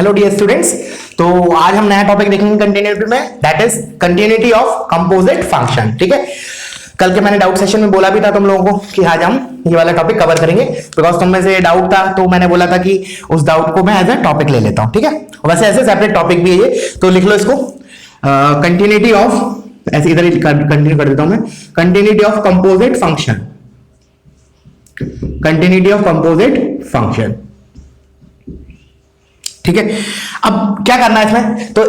Hello dear students. तो आज हम नया टॉपिक देखेंगे कंटिन्यूटी में, that is continuity of composite function. ठीक है, कल के मैंने डाउट सेशन में बोला भी था तुम लोगों को कि आज हम ये वाला टॉपिक कवर करेंगे, बिकॉज तुम में से डाउट था तो मैंने बोला था कि उस डाउट को मैं एज अ टॉपिक ले लेता हूं। ठीक है, वैसे ऐसे सेपरेट टॉपिक भी है ये, तो लिख लो इसको कंटिन्यूटी ऑफ, ऐसे इधर कंटिन्यू कर देता हूं मैं, continuity of composite function, continuity of composite function. ठीक है, अब क्या करना है इसमें, तो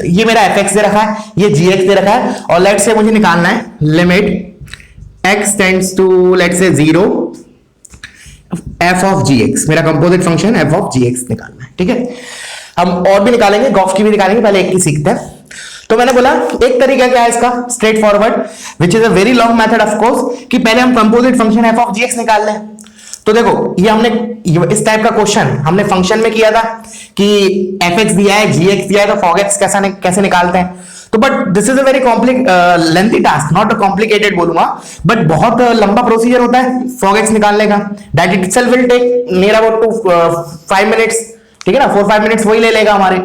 ये मेरा fx दे रखा है, ये gx दे रखा है, और लेट से मुझे निकालना है limit x tends to let say 0 f of gx, मेरा composite function f of gx निकालना है। ठीक है, हम और भी निकालेंगे, गॉफ की भी निकालेंगे, पहले एक की सीखते हैं। तो मैंने बोला एक तरीका क्या है इसका, straight forward, which is a very long method of course, कि पहले हम composite function f of gx निकाल लें। तो देखो ये हमने इस टाइप का क्वेश्चन हमने फंक्शन में किया था कि fx दिया है, gx दिया है, तो fog x कैसे निकालते हैं। तो but this is a very lengthy task, not a complicated बोलूंगा, बट बहुत लंबा प्रोसीजर होता है fog x निकालने का। That itself will take near about 5 minutes. ठीक है ना, 4-5 मिनट्स वही ले लेगा हमारे,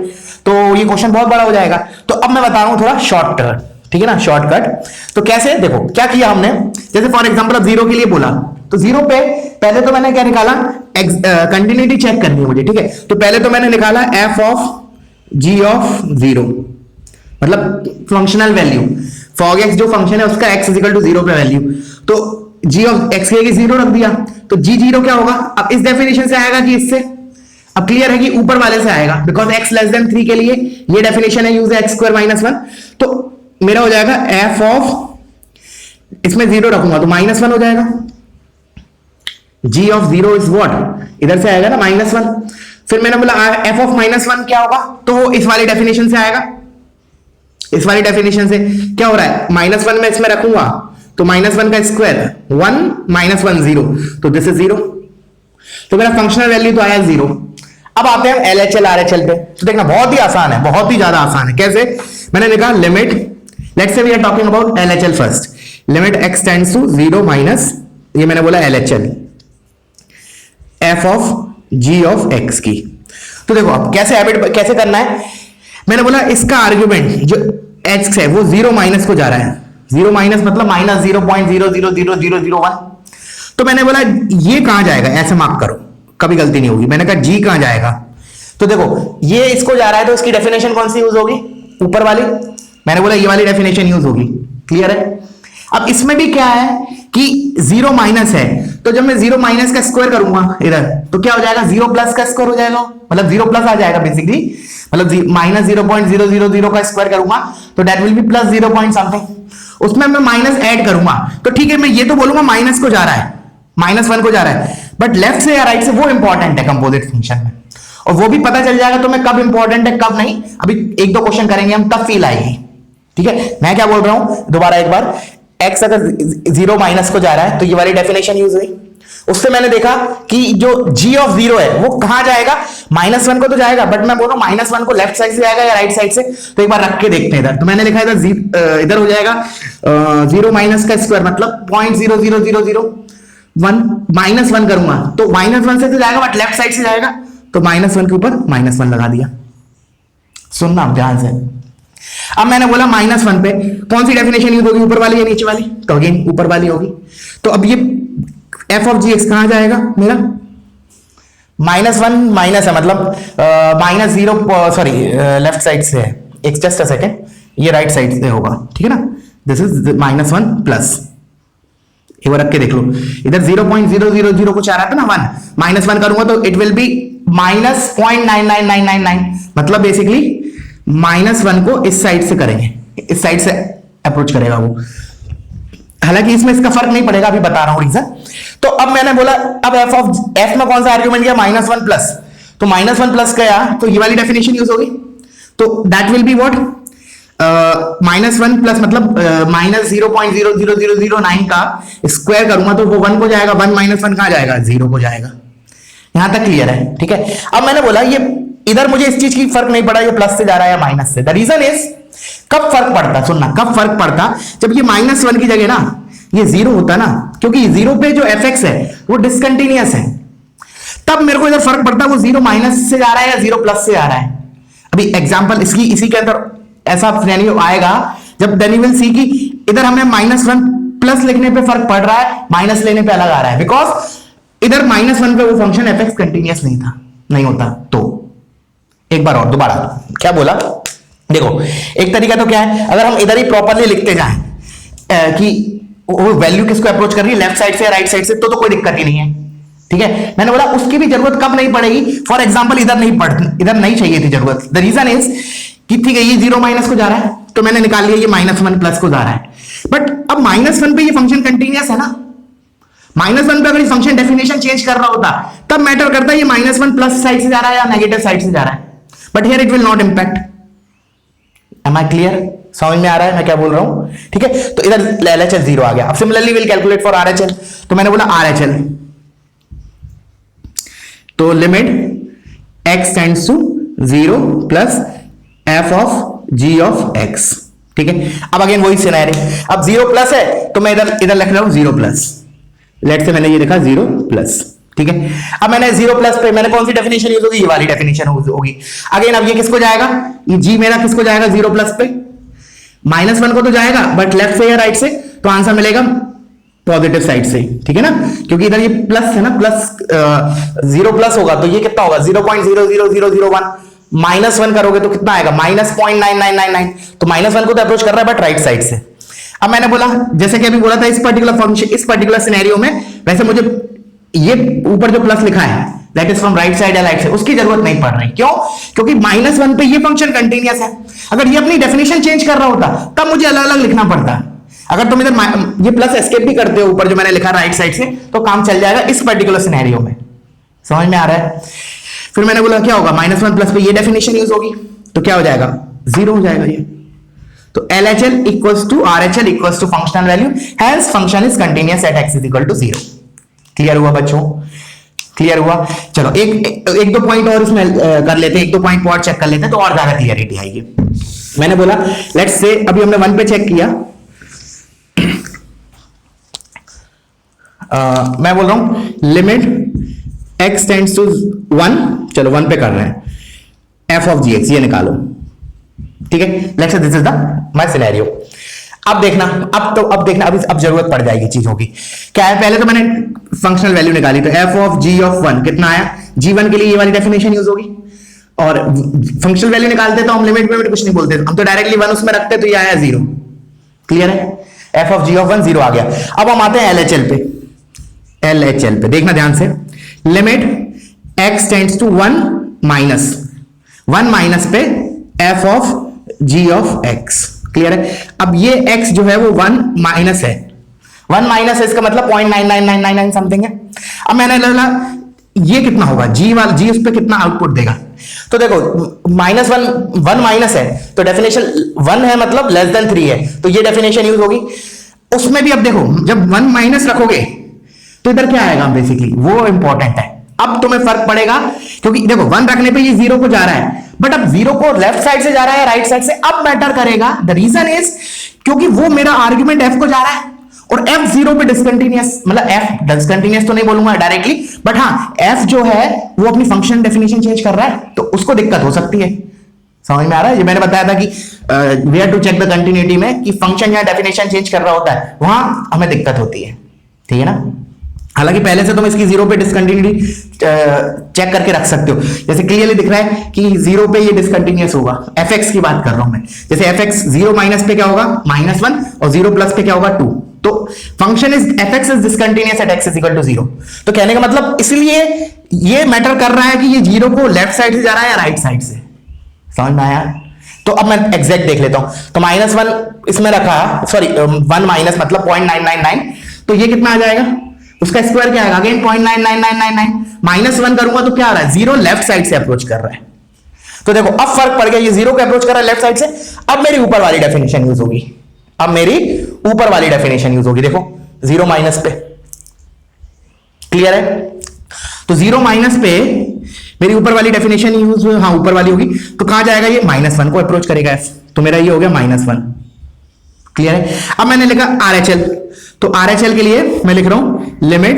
तो ये क्वेश्चन बहुत बड़ा हो जाएगा। तो अब मैं बता रहा हूं थोड़ा शॉर्टकट, ठीक है ना, शॉर्टकट। तो कैसे, देखो क्या किया हमने, जैसे फॉर एग्जांपल अब 0 के लिए बोला, तो 0 पे पहले तो मैंने क्या निकाला, कंटिन्यूटी चेक करनी है मुझे। ठीक है, तो पहले तो मैंने निकाला f ऑफ g ऑफ 0, मतलब फंक्शनल वैल्यू, fog x जो फंक्शन है उसका x इक्वल टू 0 पे वैल्यू, तो g ऑफ x की 0 रख दिया, तो g 0 क्या होगा, अब इस डेफिनेशन से आएगा कि इससे, अब क्लियर है कि ऊपर वाले से आएगा, बिकॉज x लेस देन 3 के लिए ये डेफिनेशन है, यूज x स्क्वायर माइनस 1, तो मेरा हो जाएगा f ऑफ, इसमें 0 रखूंगा तो -1 हो जाएगा, g ऑफ 0 इज व्हाट, इधर से आएगा ना -1। फिर मैंने बोला f ऑफ -1 क्या होगा, तो इस वाली डेफिनेशन से आएगा, इस वाली डेफिनेशन से क्या हो रहा है, -1 में इसमें रखूंगा तो -1 का स्क्वायर 1 -1 0, तो दिस इज 0, तो मेरा फंक्शनल वैल्यू तो आया 0। अब आते हैं LHL RHL पे, तो देखना बहुत ही आसान है, बहुत ही ज्यादा आसान है। कैसे, मैंने लिखा limit, let's say we are talking about LHL first, limit x tends to 0 minus, ये मैंने बोला LHL f of g of x की। तो देखो अब कैसे करना है, मैंने बोला इसका आर्ग्यूमेंट जो x है वो 0 माइनस को जा रहा है, 0 माइनस मतलब -0.000001, तो मैंने बोला ये कहां जाएगा, ऐसे मार्क करो, कभी गलती नहीं होगी। मैंने कहा g कहां जाएगा, तो देखो ये इसको जा रहा है, तो इसकी डेफिनेशन कौन सी यूज होगी, ऊपर वाली, मैंने बोला ये वाली डेफिनेशन यूज होगी। क्लियर है, अब इसमें भी क्या है कि 0 माइनस है, तो जब मैं 0 माइनस का स्क्वायर करूंगा इधर, तो क्या हो जाएगा, 0 प्लस का स्क्वायर हो जाएगा, मतलब 0 प्लस आ जाएगा बेसिकली, मतलब -0.000 का स्क्वायर करूंगा तो that will be plus 0 point something, उसमें मैं माइनस ऐड करूंगा, तो ठीक है मैं ये तो बोलूंगा माइनस को जा रहा है, -1 को जा रहा है, बट लेफ्ट से या राइट से वो इंपॉर्टेंट है कंपोजिट फंक्शन में, और वो भी पता चल जाएगा तुम्हें कब इंपॉर्टेंट है कब नहीं। अभी 1-2 क्वेश्चन करेंगे हम, तब फील आएगी। ठीक है, मैं क्या बोल रहा हूं दोबारा एक बार, x अगर 0 माइनस को जा रहा है तो ये वाली डेफिनेशन यूज हुई, उससे मैंने देखा कि जो g ऑफ 0 है वो कहां जाएगा, -1 को तो जाएगा, बट मैं बोल रहा हूं -1 को लेफ्ट साइड से जाएगा या राइट साइड से, तो एक बार रख के देखते हैं इधर। तो मैंने लिखा इधर हो जाएगा 0 माइनस का स्क्वायर मतलब 0.00001, -1 करूंगा तो -1 से तो जाएगा बट लेफ्ट साइड से जाएगा, तो -1 के ऊपर -1 लगा दिया। सुनना आप ध्यान से, अब मैंने बोला -1 पे कौन सी डेफिनेशन यूज होगी, ऊपर वाली या नीचे वाली, तो अगेन ऊपर वाली होगी। तो अब ये f ऑफ gx कहां जाएगा मेरा, -1 माइनस है मतलब -0, सॉरी लेफ्ट साइड से है, एक जस्ट अ सेकेंड, ये राइट साइड से होगा। ठीक है ना, दिस इज -1 प्लस, एक बार रख के देख लो, इधर 0.000 को चाह रहा था ना 1, -1 करूंगा तो इट विल बी -0.99999, मतलब बेसिकली -1 को इस साइड से करेंगे, इस साइड से अप्रोच करेगा वो, हालांकि इसमें इसका फर्क नहीं पड़ेगा, अभी बता रहा हूं रीजन। तो अब मैंने बोला अब f में कौन सा आर्ग्यूमेंट गया, -1 प्लस, तो -1 प्लस गया तो ये वाली डेफिनेशन यूज होगी, तो that will be what, -1 plus मतलब -0.00009 का स्क्वायर करूंगा तो वो 1 को जाएगा, 1 -1 कहां जाएगा, 0 को जाएगा। यहां तक क्लियर है। ठीक है, अब मैंने बोला ये इधर मुझे इस चीज की फर्क नहीं पड़ा, ये प्लस से जा रहा है या माइनस से। द रीजन इज, कब फर्क पड़ता, सुनना, कब फर्क पड़ता, जब ये -1 की जगह ना ये 0 होता ना, क्योंकि 0 पे जो fx है वो डिसकंटिन्यूअस है, तब मेरे को इधर फर्क पड़ता है वो 0 माइनस से जा रहा है या 0 प्लस से आ रहा है। अभी एग्जांपल इसी के अंदर ऐसा सिनेरियो आएगा जब देन यू विल सी कि इधर हमें -1 प्लस लिखने पे फर्क पड़ रहा है, माइनस लेने पे अलग आ रहा है, बिकॉज इधर -1 पे वो फंक्शन एफ एक्स कंटिन्यूअस नहीं होता। तो एक बार और दोबारा क्या बोला, देखो एक तरीका तो क्या है, अगर हम इधर ही प्रॉपरली लिखते जाएं कि वो वैल्यू किसको अप्रोच कर रही है, लेफ्ट साइड से या राइट साइड से, तो कोई दिक्कत ही नहीं है। ठीक है, मैंने बोला उसकी भी जरूरत कब नहीं पड़ेगी, फॉर एग्जांपल इधर नहीं चाहिए थी जरूरत। द रीजन इज कि ठीक है ये 0 माइनस को जा रहा है तो मैंने निकाल लिया ये -1 प्लस को जा रहा है, बट अब -1 पे ये फंक्शन कंटिन्यूअस है ना। -1 पे अगर ये फंक्शन डेफिनेशन चेंज कर रहा होता तब मैटर करता है ये -1 प्लस साइड से जा रहा है या नेगेटिव साइड से जा रहा है, but here it will not impact. Am I clear? समझ में आ रहा है मैं क्या बोल रहा हूं? ठीक है, तो इधर LHS 0 आ गया। अब similarly will calculate for RHL, तो मैंने बोला RHL, तो limit x tends to 0 plus f of g of x। ठीक है, अब अगेन वही सिनेरियो, अब 0 प्लस है तो मैं इधर लिख रहा हूं 0 प्लस, लेट से मैंने ये लिखा 0 प्लस। ठीक है, अब मैंने 0 प्लस पे मैंने कौन सी डेफिनेशन यूज होगी, ये वाली डेफिनेशन होगी। अगेन अब ये किसको जाएगा, ये g मेरा किसको जाएगा 0 प्लस पे, -1 को तो जाएगा बट लेफ्ट से या राइट से, तो आंसर मिलेगा पॉजिटिव साइड से। ठीक है ना, क्योंकि इधर ये प्लस है ना, प्लस 0 प्लस होगा तो ये कितना होगा 0.00001, -1 करोगे तो कितना आएगा -0.9999, तो -1 को तो अप्रोच कर रहा है बट राइट साइड से। अब मैंने बोला जैसे कि अभी बोला था इस पर्टिकुलर फंक्शन, इस पर्टिकुलर सिनेरियो में वैसे मुझे ये ऊपर जो प्लस लिखा है that is from right side या राइट से, उसकी जरूरत नहीं पड़ रही। क्यों? क्योंकि -1 पे ये फंक्शन कंटिन्यूअस है। अगर ये अपनी डेफिनेशन चेंज कर रहा होता तब मुझे अलग अलग लिखना पड़ता। अगर तुम इधर ये प्लस एस्केप भी करते हो ऊपर जो मैंने लिखा राइट साइड से, तो काम चल जाएगा इस पर्टिकुलर सिनेरियो में। समझ में आ रहा है? फिर मैंने बोला क्या होगा, -1 प्लस पे ये डेफिनेशन यूज होगी तो क्या हो जाएगा 0 हो जाएगा ये। तो LHL equals to RHL equals to functional value, hence function is continuous at x is equal to 0। Clear हुआ बच्चों? क्लियर हुआ? चलो एक दो पॉइंट और इसमें कर लेते हैं, एक दो पॉइंट और चेक कर लेते हैं तो और ज्यादा क्लियरिटी आएगी। मैंने बोला लेट्स से अभी हमने 1 पे चेक किया, मैं बोल रहा हूं लिमिट x टेंड्स टू 1, चलो 1 पे कर रहे हैं, f ऑफ gx ये निकालो। ठीक है, let's say this is the my scenario. अब देखना, अब जरूरत पड़ जाएगी चीजों की। क्या है, पहले तो मैंने फंक्शनल वैल्यू निकाली, तो f ऑफ g ऑफ 1 कितना आया, g1 के लिए ये वाली डेफिनेशन यूज होगी, और फंक्शनल वैल्यू निकालते तो हम लिमिट में कुछ नहीं बोलते, हम तो डायरेक्टली 1 उसमें रखते तो ये आया 0। क्लियर है? f ऑफ g ऑफ 1 0 आ गया। अब हम आते हैं LHL पे। LHL पे देखना ध्यान से, limit x tends to 1 minus पे f of g of x। Clear है? अब ये x जो है वो 1 माइनस है, 1 माइनस है, इसका मतलब 0.99999 समथिंग है। अब मैंने बोला ये कितना होगा, g उस पे कितना आउटपुट देगा, तो देखो -1 माइनस है तो डेफिनेशन 1 है मतलब लेस देन 3 है, तो ये डेफिनेशन यूज होगी उसमें भी। अब देखो जब 1 माइनस रखोगे तो इधर क्या आएगा, बेसिकली वो इंपॉर्टेंट है। अब तुम्हें फर्क पड़ेगा क्योंकि देखो 1 रखने पे ये 0 को जा रहा है, बट अब 0 को लेफ्ट साइड से जा रहा है राइट साइड से, अब मैटर करेगा। द रीजन इज क्योंकि वो मेरा आर्ग्यूमेंट f को जा रहा है और f 0 पे डिसकंटिन्यूअस, मतलब f डिसकंटिन्यूअस तो नहीं बोलूंगा डायरेक्टली, बट हाँ f जो है वो अपनी फंक्शन डेफिनेशन चेंज कर रहा है तो उसको दिक्कत हो सकती है। समझ में आ रहा है? ये मैंने बताया था कि where to check the continuity में, कि फंक्शन या डेफिनेशन चेंज कर रहा होता है वहां हमें दिक्कत होती है। ठीक है ना? हालांकि पहले से तुम इसकी 0 पे डिसकंटिन्यूटी चेक करके रख सकते हो, जैसे क्लियरली दिख रहा है कि 0 पे ये डिसकंटिन्यूअस होगा। fx की बात कर रहा हूं मैं, जैसे fx 0 माइनस पे क्या होगा -1 और 0 प्लस पे क्या होगा 2, तो function is fx is discontinuous at x is equal to 0। तो कहने का मतलब इसलिए ये मैटर कर रहा है कि ये 0 को लेफ्ट साइड से जा रहा है या राइट साइड से। समझ में आया? तो अब मैं एग्जैक्ट देख लेता हूं, तो -1 इसमें रखा, सॉरी 1 माइनस मतलब 0.999, तो ये कितना आ जाएगा, उसका स्क्वायर क्या आएगा, अगेन 0.99999, -1 करूंगा तो क्या आ रहा है 0 लेफ्ट साइड से अप्रोच कर रहा है। तो देखो अब फर्क पड़ गया, ये 0 को अप्रोच कर रहा है लेफ्ट साइड से। अब मेरी ऊपर वाली डेफिनेशन यूज होगी, देखो 0 माइनस पे। क्लियर है? तो 0 माइनस पे मेरी ऊपर वाली डेफिनेशन यूज, हाँ ऊपर वाली होगी, तो कहां जाएगा ये -1 को अप्रोच करेगा f, तो मेरा ये हो गया -1। क्लियर है? अब मैंने लिखा RHL, तो RHL के लिए मैं लिख रहा हूं limit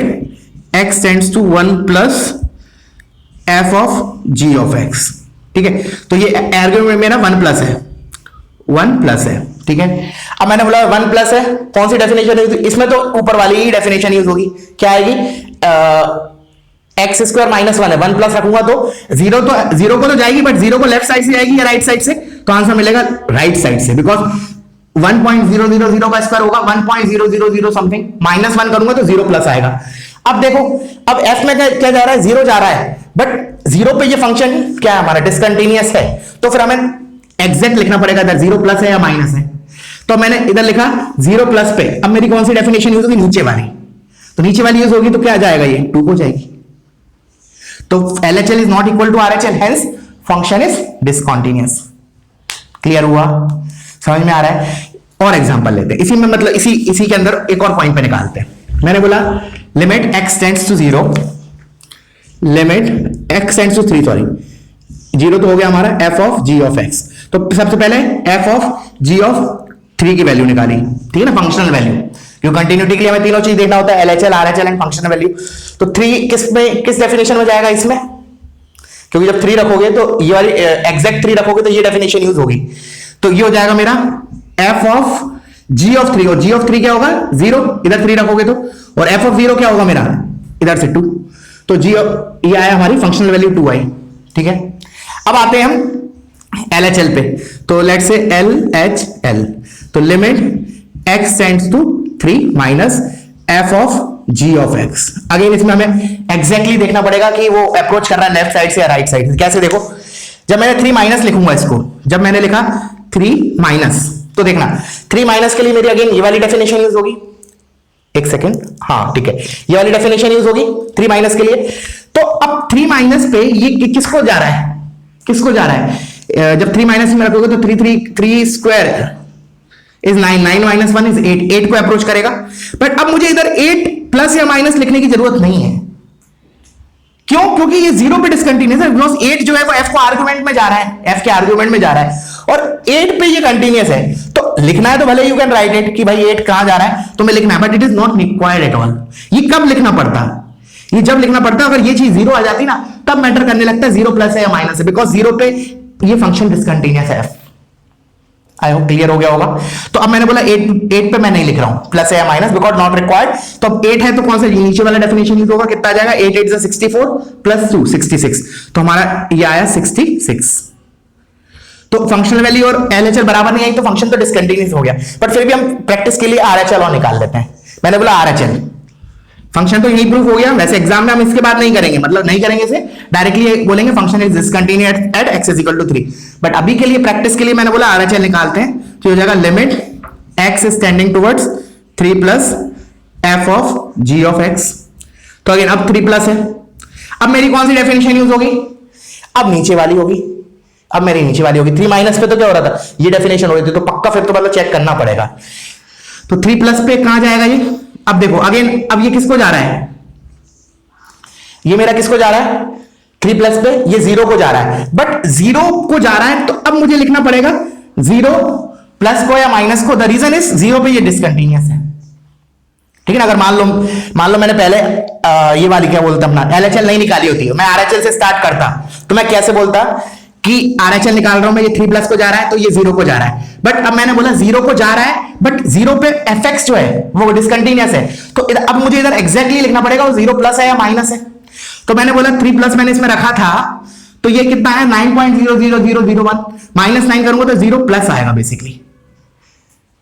x tends to 1 plus f of g of x, ठीक है। तो ये आर्गुमेंट में ना 1 प्लस है, 1 प्लस है, ठीक है। अब मैंने बोला 1 प्लस है, कौन सी डेफिनेशन यूज, इसमें तो ऊपर वाली ही डेफिनेशन यूज होगी, क्या आएगी, एक्स स्क्वायर माइनस 1 है, 1 प्लस रखूंगा तो जीरो को तो जाएगी, बट जीरो को लेफ्ट साइड से जाएगी या राइट साइड से, तो आंसर मिलेगा राइट साइड से, बिकॉज 1.000 का स्क्वायर होगा 1.000 समथिंग, माइनस 1 करूंगा तो 0 प्लस आएगा। अब देखो, अब f में क्या जा रहा है, 0 जा रहा है, बट 0 पे ये फंक्शन क्या है हमारा, डिसकंटिन्यूअस है, तो फिर हमें एग्जैक्ट लिखना पड़ेगा इधर 0 प्लस है या माइनस है। तो मैंने इधर लिखा 0 प्लस पे, अब मेरी कौन सी डेफिनेशन यूज होगी, नीचे वाली, तो नीचे वाली यूज होगी तो क्या आ जाएगा, ये 2 हो जाएगी। तो LHL is not equal to RHL, hence function is discontinuous. Clear हुआ, समझ में आ रहा है। और एग्जांपल लेते हैं इसी में, मतलब इसी के अंदर एक और पॉइंट पे निकालते हैं। मैंने बोला limit x tends to 0, limit x tends to 3, sorry 0 तो हो गया हमारा f of g of x। तो सबसे पहले f ऑफ g ऑफ 3 की वैल्यू निकाली, ठीक है ना, फंक्शनल वैल्यू, क्योंकि कंटिन्यूटी के लिए हमें तीनों चीज देखना होता है, LHL RHL and functional value. तो 3 किस डेफिनेशन में जाएगा इसमें, क्योंकि जब 3 रखोगे तो ये वाली एग्जैक्ट 3 रखोगे तो ये डेफिनेशन यूज होगी, तो ये हो जाएगा मेरा f ऑफ g ऑफ 3, और g ऑफ 3 क्या होगा 0, इधर 3 रखोगे तो, और f ऑफ 0 क्या होगा मेरा इधर से 2, तो g ये आया हमारी फंक्शनल वैल्यू 2 आई, ठीक है। अब आते हैं हम LHL पे, तो लेट्स से LHL, तो limit x tends to 3 minus f of g of x। Again इसमें हमें एग्जैक्टली देखना पड़ेगा कि वो अप्रोच कर रहा है लेफ्ट साइड से या राइट साइड से। कैसे, देखो जब मैंने 3 माइनस लिखूंगा इसको, जब मैंने लिखा 3 माइनस, तो देखना 3 माइनस के लिए मेरी अगेन ये वाली डेफिनेशन यूज होगी, एक सेकेंड, हाँ ठीक है, ये वाली डेफिनेशन यूज होगी 3 माइनस के लिए। तो अब 3 माइनस पे ये किसको जा रहा है, किसको जा रहा है, जब 3 माइनस में रखोगे तो 3 स्क्वायर इज 9, 9 माइनस 1 इज 8, 8 को अप्रोच करेगा। बट अब मुझे इधर 8 प्लस या माइनस लिखने की जरूरत नहीं है, क्यों, क्योंकि ये 0 पे डिसकंटिन्यूअस है, बिकॉज़ 8 जो है वो f को आर्गुमेंट में जा रहा है, f के आर्गुमेंट में जा रहा है, और 8 पे ये कंटिन्यूअस है, तो लिखना है तो भले यू कैन राइट इट कि भाई 8 कहां जा रहा है, तो मैं लिखना है, but it is not required at all. ये कब लिखना पड़ता, ये जब लिखना पड़ता अगर ये चीज 0 आ जाती ना, तब मैटर करने लगता है 0 प्लस है या माइनस है, बिकॉज 0 पे ये फंक्शन डिसकंटिन्यूअस है f। आई होप क्लियर हो गया होगा। तो अब मैंने बोला 8 पे मैं नहीं लिख रहा हूं प्लस है या माइनस, बिकॉज नॉट रिक्वायर्ड। तो अब 8 है तो कौन सा नीचे वाला डेफिनेशन यूज होगा, कितना आ जाएगा, 8 8 is 64 प्लस 2 66, तो हमारा ये आया 66। तो फंक्शनल वैल्यू और LHL बराबर नहीं आई तो फंक्शन तो डिसकंटिन्यूअस हो गया, बट फिर भी हम प्रैक्टिस के लिए RHL और निकाल लेते हैं। मैंने बोला RHL फंक्शन तो यही प्रूफ हो गया, वैसे एग्जाम में हम इसके बाद नहीं करेंगे, मतलब नहीं करेंगे इसे, डायरेक्टली बोलेंगे function is discontinuous at x is equal to 3। But अभी के लिए प्रैक्टिस के लिए मैंने बोला RHL निकालते हैं, तो हो जाएगा limit x is tending towards 3 plus f of g of x। तो अगेन अब 3 प्लस है, अब मेरी कौन सी डेफिनेशन यूज होगी, अब नीचे वाली होगी, अब मेरी नीचे वाली होगी। 3 माइनस पे तो क्या हो रहा था, ये डेफिनेशन हो रही थी, तो पक्का फिर तो मतलब चेक करना पड़ेगा। तो 3 प्लस पे कहां जाएगा ये, अब देखो अगेन, अब ये किसको जा रहा है, ये मेरा किसको जा रहा है 3 प्लस पे, ये 0 को जा रहा है, बट 0 को जा रहा है तो अब मुझे लिखना पड़ेगा 0 प्लस को या माइनस को। द रीजन इज 0 पे ये डिसकंटिन्यूअस है, ठीक है ना। अगर मान लो मैंने पहले ये वाली क्या बोलता अपना LHL नहीं निकाली होती, मैं RHL से स्टार्ट करता, तो मैं कैसे बोलता कि RHL निकाल रहा हूं मैं, ये 3 प्लस को जा रहा है तो ये 0 को जा रहा है, बट अब मैंने बोला 0 को जा रहा है, बट 0 पे fx जो है वो डिसकंटिन्यूअस है, तो अब मुझे इधर एग्जैक्टली लिखना पड़ेगा वो 0 प्लस है या माइनस है। तो मैंने बोला 3 प्लस मैंने इसमें रखा था, तो ये कितना है 9.00001, माइनस 9 करूंगा तो 0 प्लस आएगा, बेसिकली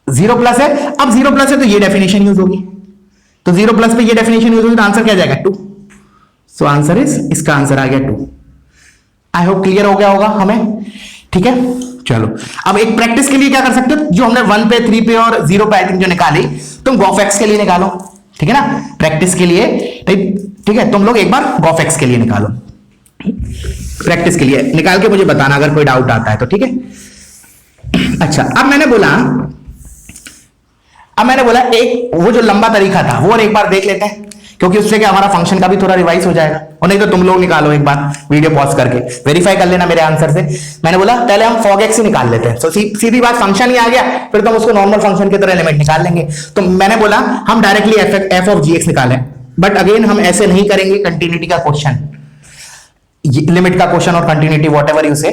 0 प्लस है। अब 0 प्लस है तो ये डेफिनेशन यूज होगी, तो 0 प्लस पे ये डेफिनेशन यूज होगी, तो आंसर क्या जाएगा 2। सो आंसर इज, इसका आंसर आ गया 2। आई होप क्लियर हो गया होगा हमें, ठीक है। चलो अब एक प्रैक्टिस के लिए क्या कर सकते हो, जो हमने 1 पे 3 पे और 0 पे आई थिंक जो निकाली, तुम गॉफएक्स के लिए निकालो, ठीक है ना, प्रैक्टिस के लिए, ठीक है। तुम लोग एक बार गॉफएक्स के लिए निकालो, प्रैक्टिस के लिए निकाल के मुझे बताना अगर कोई डाउट आता है तो, ठीक है। अच्छा अब मैंने बोला एक वो जो लंबा तरीका था वो और एक बार देख लेते हैं, क्योंकि उससे क्या हमारा फंक्शन का भी थोड़ा रिवाइज हो जाएगा, और नहीं तो तुम लोग निकालो एक बार वीडियो पॉज करके, वेरीफाई कर लेना मेरे आंसर से। मैंने बोला पहले हम fog x ही निकाल लेते हैं, तो सीधी बात फंक्शन ही आ गया, फिर तो हम उसको नॉर्मल फंक्शन की तरह एलिमेंट निकाल लेंगे। तो मैंने बोला हम डायरेक्टली f ऑफ gx निकालें, बट अगेन हम ऐसे नहीं करेंगे कंटिन्यूटी का क्वेश्चन, लिमिट का क्वेश्चन और कंटिन्यूटी वॉट एवर यू से,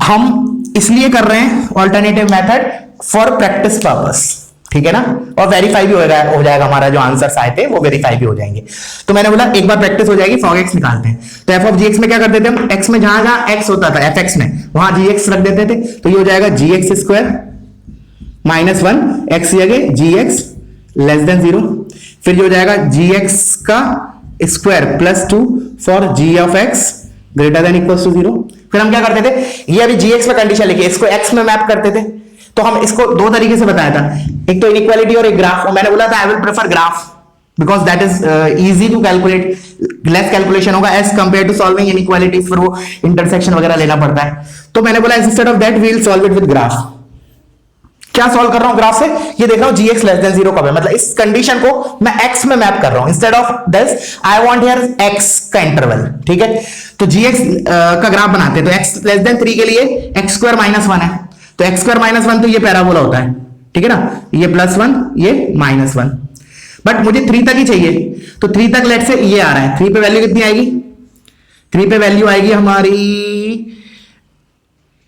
हम इसलिए कर रहे हैं alternative method for practice purpose, ठीक है ना, और वेरीफाई भी हो जाएगा हमारा जो आंसर्स आए थे वो वेरीफाई भी हो जाएंगे। तो मैंने बोला एक बार प्रैक्टिस हो जाएगी, फॉग एक्स निकालते हैं। तो एफ ऑफ जी एक्स में क्या कर देते हैं हम, एक्स में जहां जहां एक्स होता था एफ एक्स में वहां जी एक्स रख देते थे, तो ये हो जाएगा g x square minus one x जगह जी एक्स लेस देन 0, फिर ये हो जाएगा जी एक्स का square plus 2 for g of x greater than equal to 0। फिर हम क्या करते थे, ये अभी जी एक्स में कंडीशन लिखी, इसको एक्स में मैप करते थे। तो हम इसको दो तरीके से बताया था, एक तो इनइक्वालिटी और एक ग्राफ, और मैंने बोला था I will prefer graph because that is easy to calculate, less calculation होगा as compare to solving inequalities, फिर वो इंटरसेक्शन वगैरह लेना पड़ता है। तो मैंने बोला instead of that we will solve it with graph. क्या सॉल्व कर रहा हूं ग्राफ से, ये देख रहा हूं gx लेस देन 0 कब है, मतलब इस कंडीशन को मैं x में मैप कर रहा हूं, instead of this I want here x का इंटरवल, ठीक है। तो gx का ग्राफ बनाते हैं, तो x लेस देन 3 के लिए x स्क्वायर माइनस 1 है, तो x स्क्वायर माइनस 1 तो ये पैराबोला होता है, ठीक है ना, ये +1 ये -1, बट मुझे 3 तक ही चाहिए, तो 3 तक लेट से ये आ रहा है, 3 पे वैल्यू कितनी आएगी, 3 पे वैल्यू आएगी हमारी,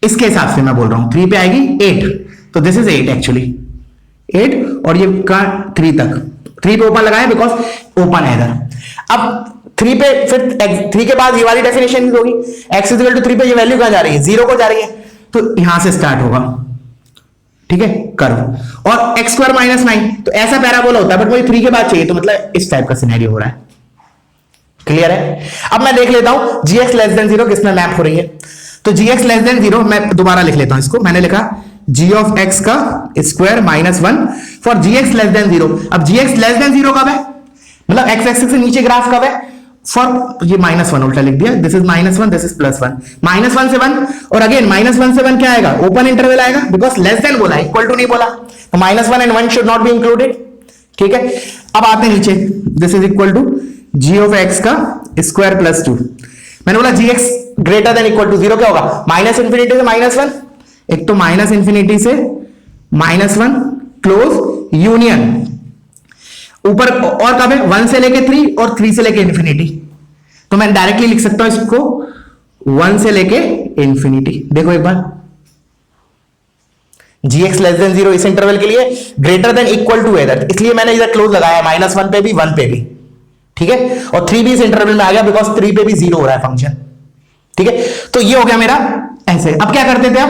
इसके हिसाब से मैं बोल रहा हूं 3 पे आएगी 8, तो दिस इज 8 एक्चुअली 8, और ये का 3 तक, 3 पे ओपन लगाए बिकॉज ओपन है इधर। अब 3 पे फिर 3 के बाद ये वाली डेफिनेशन होगी, x इक्वल टू 3 पे ये वैल्यू कहां जा रही है, 0 को जा रही है, तो यहां से स्टार्ट होगा, ठीक है कर्व, और x स्क्वायर माइनस 9, तो ऐसा पैराबोला होता है, बट मुझे 3 के बाद चाहिए, तो मतलब इस टाइप का सिनेरियो हो रहा है, क्लियर है। अब मैं देख लेता हूं gx लेस देन 0 किसमें मैप हो रही है, तो gx लेस देन 0 मैं दोबारा लिख लेता हूं इसको, मैंने लिखा g ऑफ x का square minus 1 for gx less than 0। अब gx लेस देन 0 कब है, मतलब x एक्सिस से नीचे ग्राफ कब है, फॉर ये -1 उल्टा लिख दिया, दिस इज -1 दिस इज +1, -1 से 1, और अगेन -1 से 1 क्या आएगा, ओपन इंटरवल आएगा, बिकॉज लेस देन बोला इक्वल टू नहीं बोला, तो -1 and 1 should not be included, ठीक है। अब आते हैं नीचे, this is equal to g of x का स्क्वायर प्लस 2, मैंने बोला gx greater than equal to 0 क्या होगा, माइनस इंफिनिटी से -1, एक तो माइनस इंफिनिटी से -1 क्लोज यूनियन, ऊपर और कब है 1 से लेके 3 और 3 से लेके इंफिनिटी, तो मैं डायरेक्टली लिख सकता हूं इसको 1 से लेके इंफिनिटी। देखो एक बार gx लेस देन 0 इस इंटरवल के लिए ग्रेटर देन इक्वल टू है, इसलिए मैंने इधर क्लोज लगाया -1 पे भी 1 पे भी, ठीक है, और 3 भी इस इंटरवल में आ गया बिकॉज 3 पे भी 0 हो रहा है फंक्शन, ठीक है। तो ये हो गया मेरा ऐसे। अब क्या करते थे,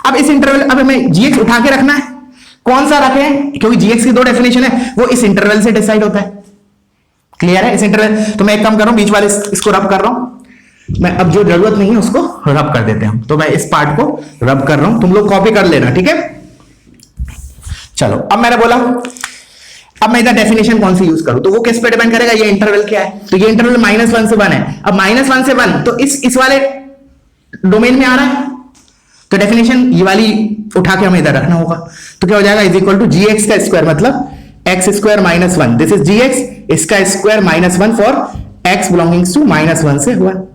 अब इस इंटरवल, अब हमें gx उठा के रखना है, कौन सा रखें, क्योंकि gx की दो डेफिनेशन है, वो इस इंटरवल से डिसाइड होता है, क्लियर है, इस इंटरवल। तो मैं एक काम कर रहा हूं, बीच वाले इसको रब कर रहा हूं मैं, अब जो जरूरत नहीं है उसको रब कर देते हैं, तो मैं इस पार्ट को रब कर रहा हूं, तुम लोग कॉपी कर लेना, ठीक है। चलो अब मैंने बोला, अब मैं इधर डेफिनेशन कौन सी यूज करूं, तो वो किस पे डिपेंड करेगा, ये इंटरवल क्या है, तो ये इंटरवल -1 से 1 है, अब -1 से 1 तो इस वाले डोमेन में आ रहा है, तो डेफिनेशन ये वाली उठा के हमें इधर रखना होगा, तो क्या हो जाएगा, इज इक्वल टू gx का स्क्वायर मतलब x square -1, this is gx, इसका square -1 for x belongings to -1 से 1।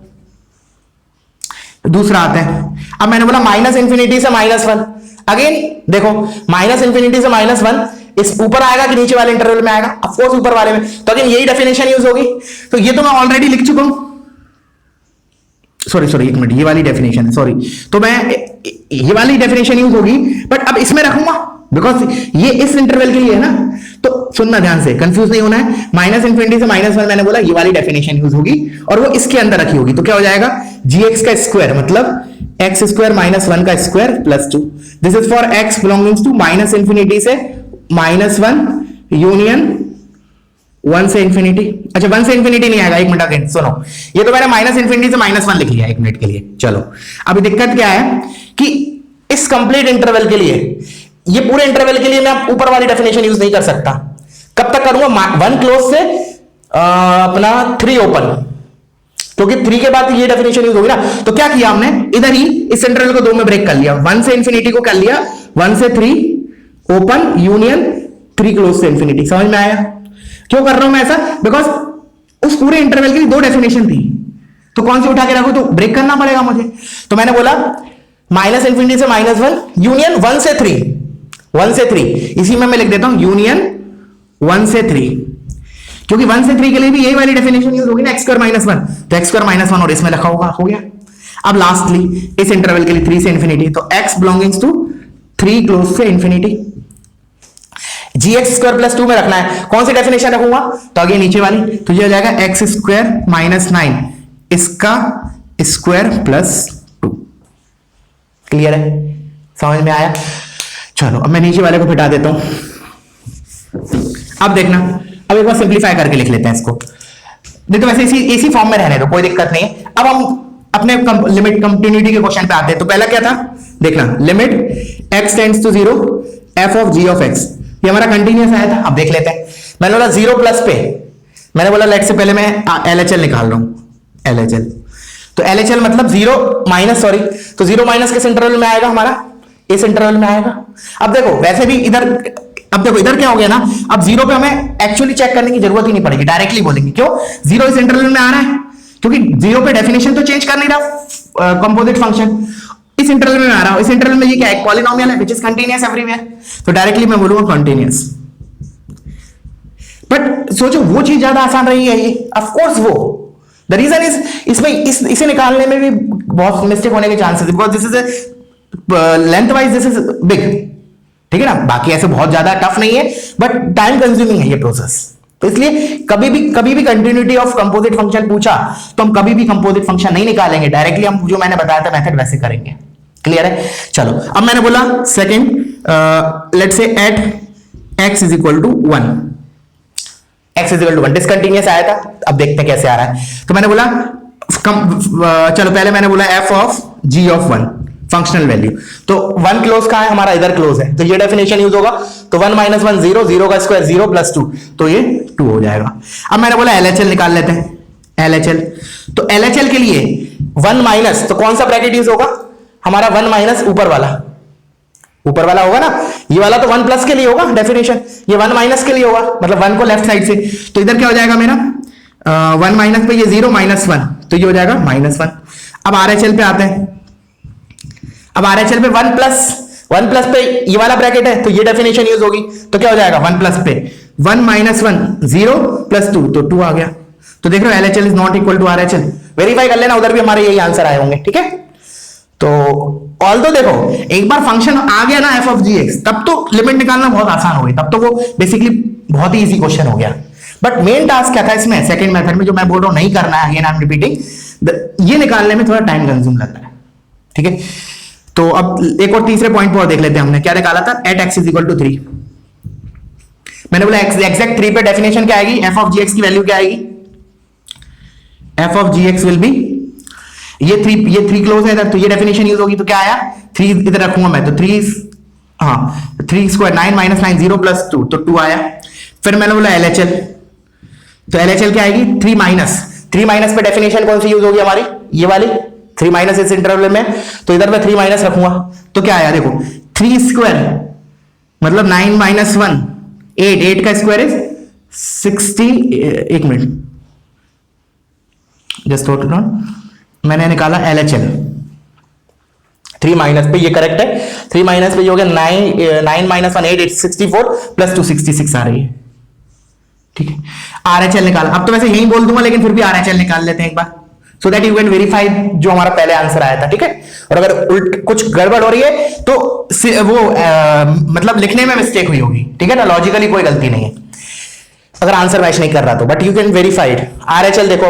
दूसरा आता है, अब मैंने बोला माइनस इंफिनिटी से -1, अगेन देखो माइनस इंफिनिटी से -1 इस ऊपर आएगा कि नीचे वाले इंटरवल में आएगा, ऑफ कोर्स ऊपर वाले में, तो अगेन यही डेफिनेशन यूज होगी, तो ये तो मैं ऑलरेडी लिख चुका हूं, सॉरी एक मिनट, ये वाली डेफिनेशन है, सॉरी, तो मैं ये वाली डेफिनेशन यूज होगी, बट अब इसमें रखूंगा बिकॉज ये इस इंटरवल के लिए है ना, तो सुनना ध्यान से, कंफ्यूज नहीं होना है, माइनस इंफिनिटी से -1 मैंने बोला ये वाली डेफिनेशन यूज होगी, और वो इसके अंदर रखी होगी, तो क्या हो जाएगा gx का स्क्वायर मतलब x स्क्वायर -1 का square plus 2, this is for x belongings to minus infinity से -1 यूनियन 1 से इंफिनिटी, अच्छा 1 से इंफिनिटी नहीं आएगा, एक मिनट अगेन सुनो, ये तो मैंने माइनस इंफिनिटी से -1 लिख लिया एक मिनट के लिए। चलो अभी दिक्कत क्या है कि इस कंप्लीट इंटरवल के लिए, ये पूरे इंटरवल के लिए मैं ऊपर वाली डेफिनेशन यूज नहीं कर सकता, कब तक करूंगा, 1 क्लोज से अपना 3 ओपन, क्योंकि 3 के बाद ये डेफिनेशन यूज होगी ना, तो क्या किया हमने इधर ही इस इंटरवल को 2 में ब्रेक कर लिया, 1 से इंफिनिटी को कर लिया 1 से 3 ओपन यूनियन 3 क्लोज से इंफिनिटी, समझ में आया क्यों कर रहा हूं मैं ऐसा, बिकॉज उस पूरे इंटरवल की 2 डेफिनेशन थी, तो कौन सी उठा के रखो, तो ब्रेक करना पड़ेगा मुझे, तो मैंने बोला माइनस इंफिनिटी से -1 यूनियन 1 से 3 इसी में मैं लिख देता हूं यूनियन 1 से 3, क्योंकि 1 से 3 के लिए भी यही वाली डेफिनेशन यूज होगी ना, x स्क्वायर माइनस 1, तो x स्क्वायर माइनस 1 और इसमें लिखा होगा, हो गया। अब लास्टली इस इंटरवल के लिए 3 से इंफिनिटी, तो x बिलोंगिंग्स टू 3 क्लोज से इंफिनिटी। gx स्क्वायर प्लस 2 में रखना है, कौन सी डेफिनेशन रखूंगा, तो आगे नीचे वाली, तो ये हो जाएगा x स्क्वायर माइनस 9 इसका स्क्वायर प्लस 2। क्लियर है, समझ में आया? चलो अब मैं नीचे वाले को फिटा देता हूं। अब देखना, अब एक बार सिंप्लीफाई करके लिख लेते हैं इसको। देखो वैसे इसी फॉर्म में रहने दो, कोई दिक्कत नहीं है। अब हम अपने लिमिट कंटिन्यूटी के क्वेश्चन पे आते हैं। तो पहला क्या था, देखना, limit x tends to 0 f of g of x, ये हमारा कंटिन्यूअस आया था। अब देख लेते हैं, मैंने बोला 0 प्लस पे, मैंने बोला लेट से पहले मैं LHL निकाल रहा हूं, LHL, तो LHL मतलब 0 माइनस, सॉरी, तो 0 माइनस किस इंटरवल में आएगा, हमारा इस इंटरवल में आएगा। अब देखो वैसे भी इधर, अब देखो इधर क्या हो गया ना, अब 0 पे हमें एक्चुअली चेक करने की जरूरत ही नहीं पड़ेगी, डायरेक्टली बोलेंगे। क्यों? 0 इस इंटरवल में आ रहा है, क्योंकि 0 पे डेफिनेशन तो चेंज कर नहीं रहा कंपोजिट फंक्शन, इस इंटरवल में आ रहा है। इस इंटरवल में ये क्या है, पॉलिनोमियल है व्हिच इज कंटीन्यूअस एवरीवेयर, तो डायरेक्टली मैं बोलूंगा कंटीन्यूअस। बट सोचो वो चीज ज्यादा आसान रही है ये, ऑफ कोर्स वो, द रीजन इज इसमें इसे निकालने में भी बहुत मिस्टेक होने के chances, because this is length wise this is big, ठीक है ना। बाकी ऐसे बहुत ज्यादा टफ नहीं है, बट टाइम कंज्यूमिंग है ये प्रोसेस। तो इसलिए कभी भी कंटिन्यूटी ऑफ कंपोजिट फंक्शन पूछा तो हम कभी भी कंपोजिट फंक्शन नहीं निकालेंगे, डायरेक्टली हम जो मैंने बताया था मेथड वैसे करेंगे। क्लियर है? चलो अब मैंने बोला second, let's say at x is equal to 1, x is equal to 1 discontinuous आया था। अब देखते हैं कैसे आ रहा है। तो मैंने बोला चलो पहले मैंने बोला f of g of 1 functional value, तो 1 क्लोज का है हमारा, इधर क्लोज है, तो ये डेफिनेशन यूज होगा। तो 1 माइनस 1 0, 0 का स्क्वायर 0 प्लस 2, तो ये 2 हो जाएगा। अब मैंने बोला LHL निकाल लेते हैं, LHL, तो LHL के लिए 1 माइनस, तो कौन सा ब्रैकेट यूज होगा हमारा, 1 माइनस ऊपर वाला होगा ना, ये वाला तो 1 प्लस के लिए होगा डेफिनेशन, ये 1 माइनस के लिए होगा, मतलब 1 को लेफ्ट साइड से, तो इधर क्या हो जाएगा मेरा 1 माइनस पे ये 0 माइनस 1, तो ये हो जाएगा -1। अब RHL पे आते हैं। अब RHL पे 1 प्लस पे ये वाला ब्रैकेट है, तो ये डेफिनेशन यूज होगी, तो क्या हो जाएगा 1 प्लस पे 1 माइनस 1 0 प्लस 2, तो 2 आ गया। तो देख रहे हो LHL is not equal to RHL, verify कर लेना, उधर भी हमारे यही आंसर आए होंगे, ठीक है। तो ऑल्दो देखो एक बार फंक्शन आ गया ना f ऑफ gx, तब तो लिमिट निकालना बहुत आसान हो गई, तब तो वो बेसिकली बहुत ही इजी क्वेश्चन हो गया। बट मेन टास्क क्या था इसमें, सेकंड मेथड में, जो मैं बोल रहा हूं नहीं करना है, अगेन आई एम रिपीटिंग, ये निकालने में थोड़ा टाइम कंज्यूम लगता है, ठीक है। तो अब एक और तीसरे पॉइंट पर देख लेते हैं, हमने क्या निकाला था, at x is equal to 3। मैंने बोला एग्जैक्ट 3 पे डेफिनेशन क्या आएगी, f ऑफ gx की वैल्यू क्या आएगी, f of gx will be, ये 3 क्लोज है इधर, तो ये डेफिनेशन यूज होगी, तो क्या आया 3 इधर रखूंगा मैं, तो 3 स्क्वायर 9 माइनस 9 0 प्लस 2, तो 2 आया। फिर मैंने बोला LHL, तो LHL क्या आएगी 3 माइनस पे डेफिनेशन कौन सी यूज होगी हमारी, ये वाली 3 माइनस इस इंटरवल में, तो इधर मैं 3 माइनस रखूंगा, तो क्या आया देखो 3 स्क्वायर मतलब 9 माइनस 1 8 का स्क्वायर इज 60, एक मिनट जस्ट होल्ड ऑन, मैंने निकाला LHL 3 माइनस पे, ये करेक्ट है, 3 माइनस पे ये हो गया 9 माइनस 1 8 64 प्लस 2 66 आ रही है, ठीक है। RHL निकाला, अब तो वैसे यही बोल दूंगा लेकिन फिर भी RHL निकाल लेते हैं एक बार, so that you can verify जो हमारा पहले आंसर आया था, ठीक है। और अगर कुछ गड़बड़ हो रही है तो वो मतलब लिखने में मिस्टेक हुई होगी, ठीक है ना, लॉजिकली कोई गलती नहीं है अगर आंसर मैच नहीं कर रहा तो, but you can verify it. RHL देखो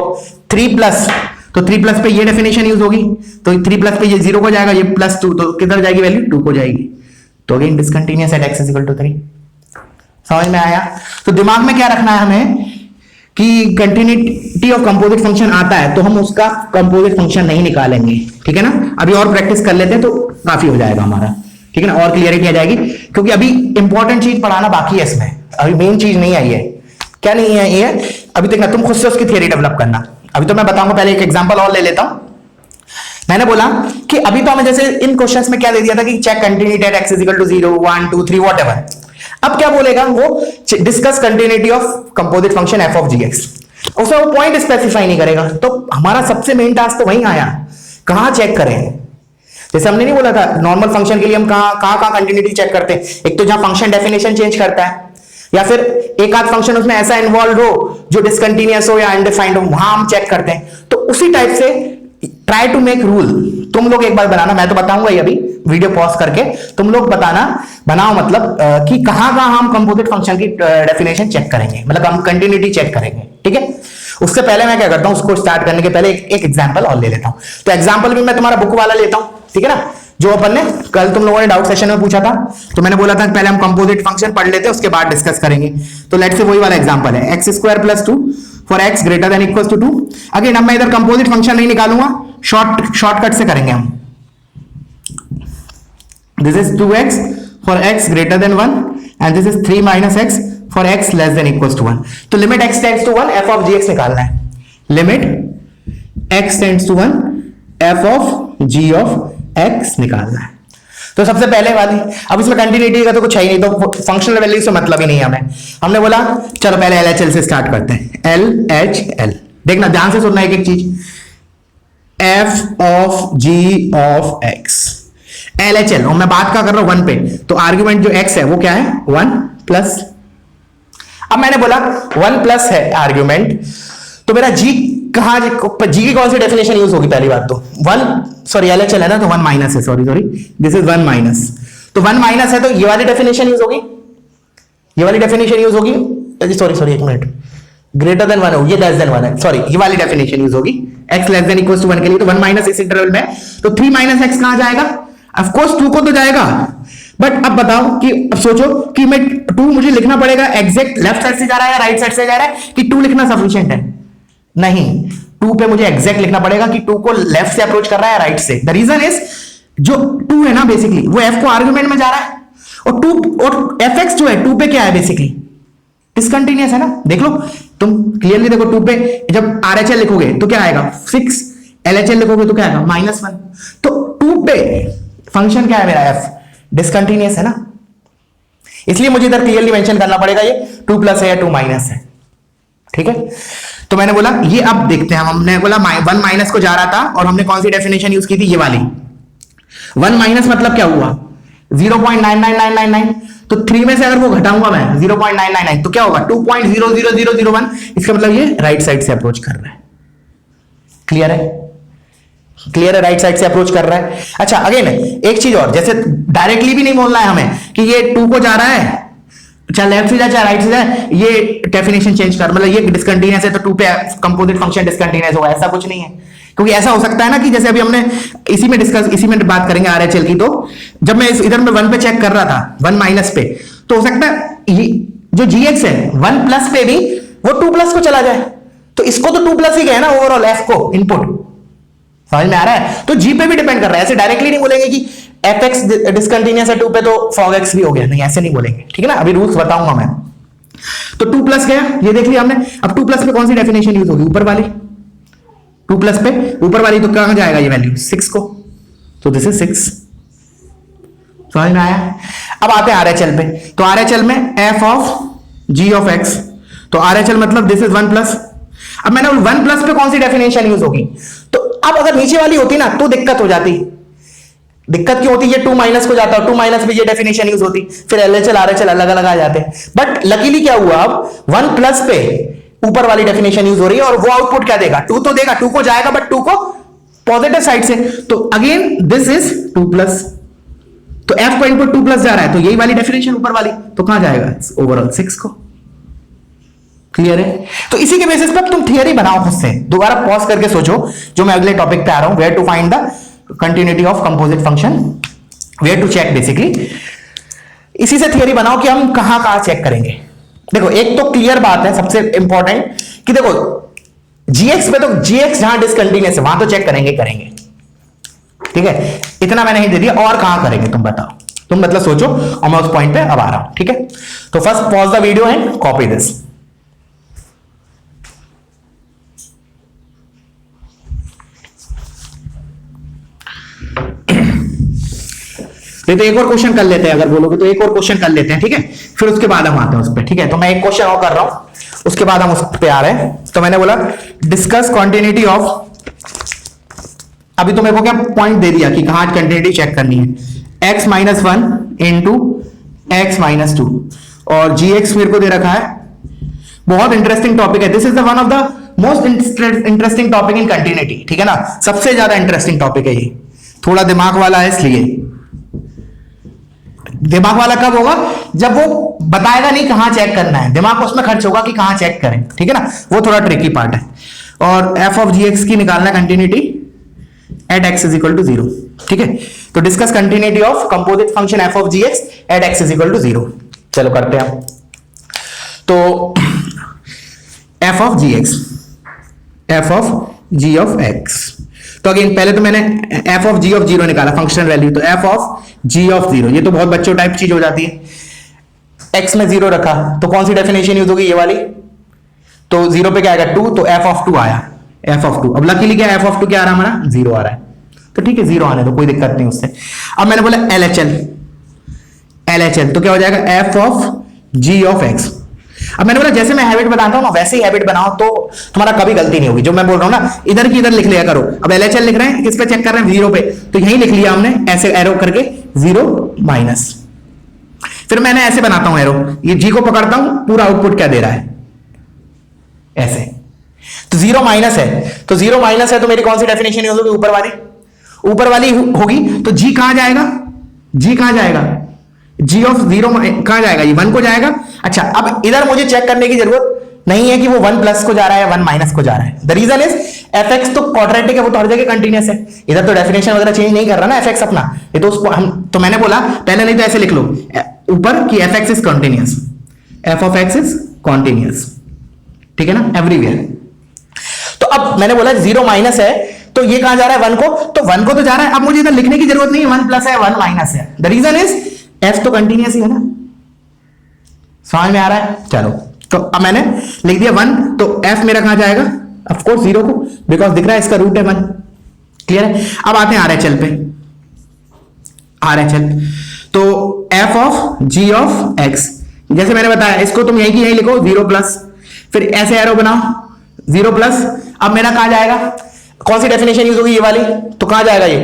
3 प्लस, तो 3 प्लस पे ये डेफिनेशन यूज होगी, तो 3 प्लस पे ये 0 को जाएगा, ये प्लस 2, तो किधर जाएगी वैल्यू 2 को जाएगी, तो again discontinuous at x is equal to 3। समझ में आया? तो दिमाग में क्या रखना है हमें कि कंटिन्यूटी ऑफ कंपोजिट फंक्शन आता है तो हम उसका कंपोजिट फंक्शन नहीं निकालेंगे, ठीक है ना। अभी और प्रैक्टिस कर लेते हैं तो काफी हो जाएगा हमारा, ठीक है ना, और क्लियरिटी आ जाएगी, क्योंकि अभी इंपॉर्टेंट चीज पढ़ाना बाकी है इसमें, अभी मेन चीज नहीं आई है। क्या नहीं है ये, अभी देखना तुम खुद से उसकी थियरी डेवलप करना। अभी तो मैं बताऊंगा, पहले एक एग्जांपल और ले लेता हूं। मैंने बोला कि अभी तो हमें जैसे इन क्वेश्चंस में क्या दे दिया था कि check continuity at x is equal to 0 1 2 3 whatever. अब क्या बोलेगा वो, discuss continuity of composite function f of gx, उसमें वो पॉइंट स्पेसिफाई नहीं करेगा, तो हमारा सबसे मेन टास्क तो वहीं आया, कहां चेक करें। जैसे हमने नहीं बोला था नॉर्मल फंक्शन के लिए हम कहां कंटिन्यूटी चेक करते हैं, एक तो जहां फंक्शन डेफिनेशन चेंज करता है, या फिर एक आध फंक्शन उसमें ऐसा इन्वॉल्व हो जो डिसकंटिन्यूअस हो या अनडिफाइंड हो, वहां हम चेक करते हैं। तो उसी टाइप से ट्राई टू मेक रूल। तुम लोग एक बार बनाना, मैं तो बताऊंगा ही अभी, वीडियो पॉज करके तुम लोग बताना, बनाओ मतलब कि कहां कहां हम कंपोजिट फंक्शन की डेफिनेशन चेक करेंगे, मतलब हम कंटिन्यूटी चेक करेंगे, ठीक है। उससे पहले मैं क्या करता हूं, उसको स्टार्ट करने के पहले एक एग्जांपल और ले लेता हूं। तो एग्जांपल भी मैं तुम्हारा बुक वाला लेता हूं, ठीक है ना, जो अपन ने कल तुम लोगों ने डाउट सेशन में पूछा था। तो मैंने बोला था पहले हम कंपोजिट फंक्शन पढ़ लेते हैं, उसके बाद डिस्कस करेंगे। तो लेट्स से वही वाला एग्जांपल है, x square plus 2 for x greater than equal to 2। Again अब मैं इधर कंपोजिट फंक्शन नहीं निकालूंगा, शॉर्टकट से करेंगे हम। This is 2x for x greater than 1 and this is 3 minus x for x less than equal to 1। तो limit x tends to 1 f of gx निकालना है। Limit x tends to 1 f of g of x निकालना है। तो सबसे पहले वाली, अब इसमें कंटिन्यूटी का तो कुछ है ही नहीं, तो फंक्शनल वैल्यू से मतलब ही नहीं है हमें। हमने बोला चलो पहले LHL से स्टार्ट करते हैं। LHL देखना ध्यान से सुनना एक एक चीज, f of g of x LHL, और मैं बात क्या कर रहा हूं 1 पे, तो आर्ग्यूमेंट जो x है वो क्या है 1 प्लस। अब मैंने बोला 1 प्लस है आर्ग्यूमेंट, तो मेरा g कहां, g की कौन सी डेफिनेशन यूज होगी, पहली बात तो 1, सॉरी LHL है ना, तो 1 माइनस है, सॉरी दिस इज 1 माइनस, तो 1 माइनस है तो ये वाली डेफिनेशन यूज होगी, ये वाली डेफिनेशन यूज होगी, सॉरी एक मिनट, ग्रेटर देन 1 हो, ये लेस देन 1 है, सॉरी ये वाली डेफिनेशन यूज होगी x less than equal to 1 के लिए। तो 1 माइनस इस इंटरवल में, तो 3 माइनस x कहां जाएगा, ऑफ कोर्स 2 को तो जाएगा, बट अब बताओ कि अब सोचो कि मैं 2 मुझे लिखना पड़ेगा एग्जैक्ट लेफ्ट साइड से जा रहा है या राइट साइड से जा रहा है, कि 2 लिखना सफिशिएंट है, नहीं 2 पे मुझे एग्जैक्ट लिखना पड़ेगा कि 2 को लेफ्ट से अप्रोच कर रहा है राइट से। द रीजन इज जो 2 है ना बेसिकली वो f को आर्गुमेंट में जा रहा है, और 2 और fx जो है 2 पे क्या है बेसिकली डिसकंटिन्यूअस है ना। देख लो तुम क्लियरली, देखो 2 पे जब RHL लिखोगे तो क्या आएगा 6, LHL लिखोगे तो क्या आएगा -1, तो 2 पे फंक्शन क्या है मेरा f डिसकंटिन्यूअस है ना, इसलिए मुझे इधर क्लियरली मेंशन करना पड़ेगा ये 2 प्लस है या 2 माइनस है, ठीक है। तो मैंने बोला ये, अब देखते हैं, हमने बोला 1 माइनस को जा रहा था और हमने कौन सी डेफिनेशन यूज की थी, ये वाली। 1 माइनस मतलब क्या हुआ 0.99999, तो 3 में से अगर वो घटाऊंगा मैं 0.999 तो क्या होगा 2.00001, इसका मतलब ये राइट साइड से अप्रोच कर रहा है। क्लियर है, क्लियर है, राइट साइड से अप्रोच कर रहा है। अच्छा अगेन एक चीज और, जैसे डायरेक्टली भी नहीं बोलना है हमें कि ये 2 को जा रहा है, चाहे लेफ्ट से जाए चाहे राइट से जाए, ये डेफिनेशन चेंज कर, मतलब ये डिसकंटिन्यूअस है तो 2 पे कंपोजिट फंक्शन डिसकंटिन्यूअस होगा, ऐसा कुछ नहीं है। क्योंकि ऐसा हो सकता है ना कि जैसे अभी हमने इसी में बात करेंगे RHL की, तो जब मैं इधर में 1 पे चेक कर रहा था 1 माइनस पे, तो हो सकता है ये जो gx है 1 प्लस पे भी वो 2 प्लस को चला जाए, तो इसको तो 2 प्लस ही गया ना ओवरऑल f को इनपुट, समझ में आ रहा है। तो g पे भी डिपेंड कर रहा है, ऐसे डायरेक्टली नहीं बोलेंगे कि fx डिसकंटिन्यूअस है 2 पे तो fog x भी हो गया, नहीं ऐसे नहीं बोलेंगे, ठीक है ना, अभी रूल्स बताऊंगा मैं। तो 2 प्लस गया, ये देख लिया हमने। अब 2 प्लस पे कौन सी डेफिनेशन यूज होगी, ऊपर वाली, 2 प्लस पे ऊपर वाली, तो कहां जाएगा ये वैल्यू 6 को, तो दिस इज 6, समझ में आया। अब आते हैं RHL पे, तो RHL में f of g of x, तो RHL मतलब दिस इज 1 प्लस। अब मैंने 1 प्लस पे कौन सी डेफिनेशन यूज होगी, तो अब अगर नीचे वाली होती ना तो दिक्कत हो जाती। दिक्कत क्यों होती, ये 2 माइनस को जाता, 2 माइनस में ये डेफिनेशन यूज होती, फिर LHL RHL अलग अलग आ जाते। बट लकीली क्या हुआ, अब 1 प्लस पे ऊपर वाली डेफिनेशन यूज हो रही है, और वो आउटपुट क्या देगा 2 तो देगा, 2 को जाएगा बट 2 को पॉजिटिव साइड से, तो अगेन दिस इज 2 प्लस, तो f को इनपुट 2 प्लस जा रहा है, तो यही वाली डेफिनेशन ऊपर वाली, तो कहां जाएगा ओवरऑल 6 को। क्लियर है, तो इसी के बेसिस पर तुम थियरी बनाओ खुद से, दोबारा पॉज करके सोचो, जो मैं अगले टॉपिक पे आ रहा हूं, where to find the continuity of composite function, where to check basically, इसी से थियरी बनाओ कि हम कहां कहां चेक करेंगे। देखो एक तो क्लियर बात है सबसे इंपॉर्टेंट कि देखो gx पे तो gx जहां डिसकंटिन्यूअस है वहां तो चेक करेंगे, ठीक है, इतना मैंने ही दे दिया, और कहां करेंगे तुम बताओ, तुम मतलब सोचो, और मैं उस पॉइंट पे अब आ रहा हूं, ठीक है। तो first pause the video and copy this. तो एक और क्वेश्चन कर लेते हैं, अगर बोलोगे तो एक और क्वेश्चन कर लेते हैं, ठीक है, फिर उसके बाद हम आते हैं उस पर, ठीक है। तो मैं एक क्वेश्चन और कर रहा हूं, उसके बाद हम उस पे आ रहे हैं। तो मैंने बोला डिस्कस कंटिन्यूटी ऑफ, अभी तो मेरे को क्या पॉइंट दे दिया कि कहां कंटिन्यूटी चेक करनी है, x-1 इंटू x-2 और gx मेरे को दे रखा है। बहुत इंटरेस्टिंग टॉपिक है, this is the one of the most interesting topic in continuity, ठीक है ना, सबसे ज्यादा इंटरेस्टिंग टॉपिक है ये, थोड़ा दिमाग वाला है इसलिए। दिमाग वाला कब होगा, जब वो बताएगा नहीं कहां चेक करना है, दिमाग उसमें खर्च होगा कि कहां चेक करें, ठीक है ना, वो थोड़ा ट्रिकी पार्ट है। और f ऑफ gx की निकालना continuity at x is equal to 0, ठीक है। तो discuss continuity of composite function f of gx at x is equal to 0। चलो करते हैं। तो f of gx, f of g of x, तो अगेन पहले तो मैंने f ऑफ g ऑफ 0 निकाला फंक्शनल वैल्यू, तो f ऑफ g ऑफ 0, ये तो बहुत बच्चों टाइप चीज हो जाती है। x में 0 रखा तो कौन सी डेफिनेशन यूज होगी, ये वाली, तो 0 पे क्या आएगा 2, तो f ऑफ 2 आया, f ऑफ 2। अब लकीली क्या f ऑफ 2 क्या आ रहा है हमारा, 0 आ रहा है, तो ठीक है 0 आने दो, कोई दिक्कत नहीं उससे। अब मैंने बोला LHL, तो क्या हो जाएगा f of g of x। अब मैंने बोला जैसे मैं हैबिट बताता हूं ना वैसे ही हैबिट बनाओ, तो तुम्हारा कभी गलती नहीं होगी। जो मैं बोल रहा हूं ना इधर की इधर लिख लिया करो। अब LHL लिख रहे हैं, किस पे चेक कर रहे हैं, 0 पे, तो यहीं लिख लिया हमने ऐसे एरो करके 0 माइनस। फिर मैंने ऐसे बनाता हूं एरो, ये g को पकड़ता हूं, पूरा आउटपुट क्या दे रहा है ऐसे, तो 0 माइनस है, तो 0 माइनस है तो मेरी कौन सी डेफिनेशन होगी, ऊपर वाली होगी। तो g कहां जाएगा, g कहां जाएगा, g ऑफ 0 कहां जाएगा, ये 1 को जाएगा। अच्छा अब इधर मुझे चेक करने की जरूरत नहीं है कि वो 1 प्लस को जा रहा है या 1 माइनस को जा रहा है। द रीजन इज fx तो क्वाड्रेटिक है, वो तो हर जगह कंटीन्यूअस है, इधर तो डेफिनेशन वगैरह चेंज नहीं कर रहा ना fx अपना, ये तो उसको हम, तो मैंने बोला पहले नहीं तो ऐसे लिख लो ऊपर कि fx is continuous, f of x is continuous, ठीक है ना, एवरीवेयर। तो अब मैंने बोला 0 माइनस है तो ये कहां जा रहा है 1 को, तो 1 को तो जा रहा है। अब मुझे इधर लिखने की जरूरत नहीं है 1 प्लस है 1 माइनस है, द रीजन इज f तो कंटीन्यूअस ही है ना, समझ में आ रहा है। चलो तो अब मैंने लिख दिया 1, तो f मेरा कहां जाएगा, ऑफ कोर्स 0 को, बिकॉज दिख रहा है इसका रूट है 1, क्लियर है। अब आते हैं RHL पे, RHL तो f of g of x, जैसे मैंने बताया इसको तुम यहीं की यहीं लिखो 0 प्लस, फिर ऐसे एरो बनाओ 0 प्लस। अब मेरा कहां जाएगा, कौन सी डेफिनेशन यूज होगी, ये वाली, तो कहां जाएगा ये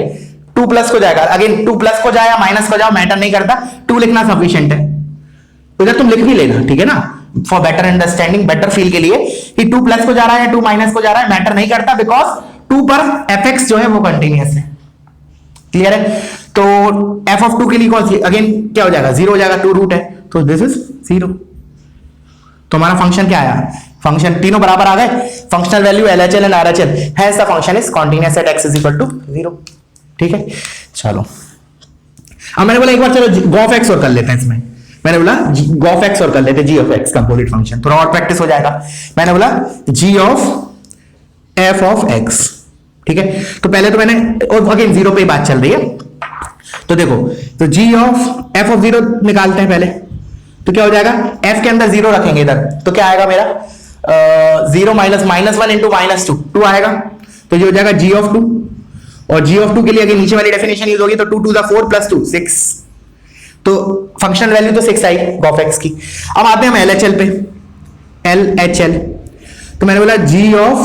2 प्लस को जाएगा। अगेन 2 प्लस को जाए माइनस को जाओ मैटर नहीं करता, 2 लिखना सफिशिएंट है, इधर तुम लिख भी लेना, ठीक है ना, for better understanding, better feel के लिए कि 2 प्लस को जा रहा है 2 माइनस को जा रहा है मैटर नहीं करता, बिकॉज 2 पर fx जो है वो कंटीन्यूअस है, क्लियर है। तो f ऑफ 2 के लिए कौन सी, अगेन क्या हो जाएगा 0 हो जाएगा, 2 रूट है, तो दिस इज 0। तो हमारा फंक्शन क्या आया, फंक्शन तीनों बराबर आ गए, functional value LHL and RHL, hence the function is continuous at x is equal to 0, ठीक है। चलो अब मैंने बोला एक बार चलो g ऑफ x और कर लेते हैं इसमें, मैंने बोला g ऑफ x और कर लेते हैं g of x composite function, थोड़ा और प्रैक्टिस हो जाएगा। मैंने बोला g of f of x, ठीक है। तो पहले तो मैंने, और अगेन 0 पे ही बात चल रही है, तो देखो तो g ऑफ f ऑफ 0 निकालते हैं पहले, तो क्या हो जाएगा f के अंदर 0 रखेंगे इधर, तो क्या आएगा मेरा 0 माइनस माइनस 1 इंटू माइनस 2 आएगा, तो ये हो जाएगा g ऑफ 2, और g ऑफ 2 के लिए अगर नीचे वाली डेफिनेशन यूज होगी तो 2 टू द 4 प्लस 2 6, तो फंक्शनल वैल्यू तो 6 आई ऑफ x की। अब आते हैं हम LHL पे, LHL, तो मैंने बोला g of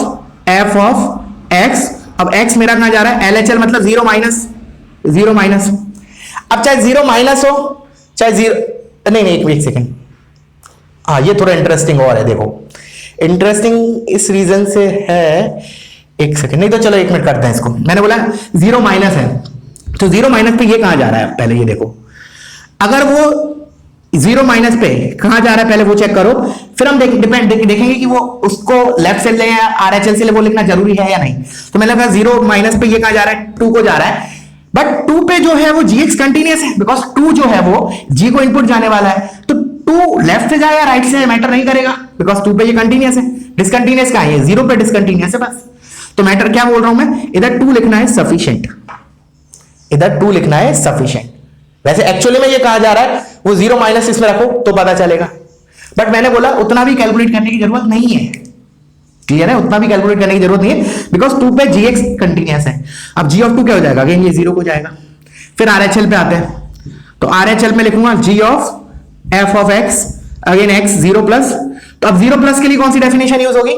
f of x, अब x मेरा कहां जा रहा है, LHL मतलब 0 माइनस। अब चाहे 0 माइनस हो चाहे 0, नहीं एक सेकेंड, हाँ ये थोड़ा इंटरेस्टिंग और है, देखो इंटरेस्टिंग इस रीजन से है, एक सेकेंड, नहीं तो चलो 1 मिनट करते हैं इसको। मैंने बोला 0 माइनस है, तो 0 माइनस पे ये कहां जा रहा है, पहले ये देखो, अगर वो 0 माइनस पे कहां जा रहा है पहले वो चेक करो, फिर हम देखेंगे कि वो उसको लेफ्ट से ले या RHL से ले, वो लिखना जरूरी है या नहीं। तो मैंने कहा 0 माइनस पे ये कहां जा रहा है, 2 को जा रहा है, बट 2 पे जो है वो gx कंटीन्यूअस है, बिकॉज 2 जो है वो g को इनपुट जाने वाला है, तो 2 लेफ्ट से जाए या राइट से मैटर नहीं करेगा, बिकॉज 2 पे ये कंटीन्यूअस है। डिसकंटीन्यूअस कहां है, 0 पे डिसकंटीन्यूअस है बस। तो मैटर क्या बोल रहा हूं मैं, इधर 2 लिखना है सफिशिएंट, इधर 2 लिखना है सफिशिएंट। वैसे एक्चुअली में ये कहा जा रहा है वो 0 माइनस इसमें रखो तो पता चलेगा, बट मैंने बोला उतना भी कैलकुलेट करने की जरूरत नहीं है, क्लियर है, उतना भी कैलकुलेट करने की जरूरत नहीं है, बिकॉज 2 पे gx कंटीन्यूअस है। अब g ऑफ 2 क्या हो जाएगा, अगेन ये 0 को जाएगा। फिर RHL पे आते हैं, तो RHL में लिखूंगा g of f of x, again x 0 plus, तो अब 0 प्लस के लिए कौन सी डेफिनेशन यूज होगी,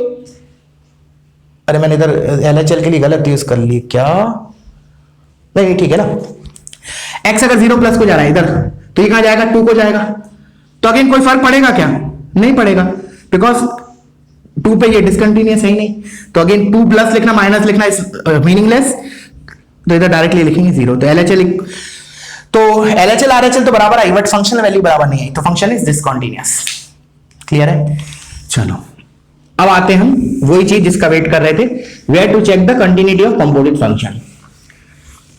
अरे मैंने इधर LHL के लिए गलत यूज कर ली क्या, नहीं ठीक है ना, x अगर 0 प्लस को जा रहा है इधर, तो ये कहां जाएगा 2 को जाएगा, तो अगेन कोई फर्क पड़ेगा क्या? नहीं पड़ेगा, बिकॉज 2 पे ये डिसकंटिन्यूअस है ही नहीं। तो अगेन 2 प्लस लिखना माइनस लिखना इज मीनिंगलेस, तो इधर डायरेक्टली लिखेंगे 0। तो LHL RHL तो बराबर आई, बट फंक्शनल वैल्यू बराबर नहीं है, तो फंक्शन इज डिसकंटिन्यूअस। क्लियर है? चलो अब आते हैं हम वही चीज जिसका वेट कर रहे थे, where to check the continuity of composite function.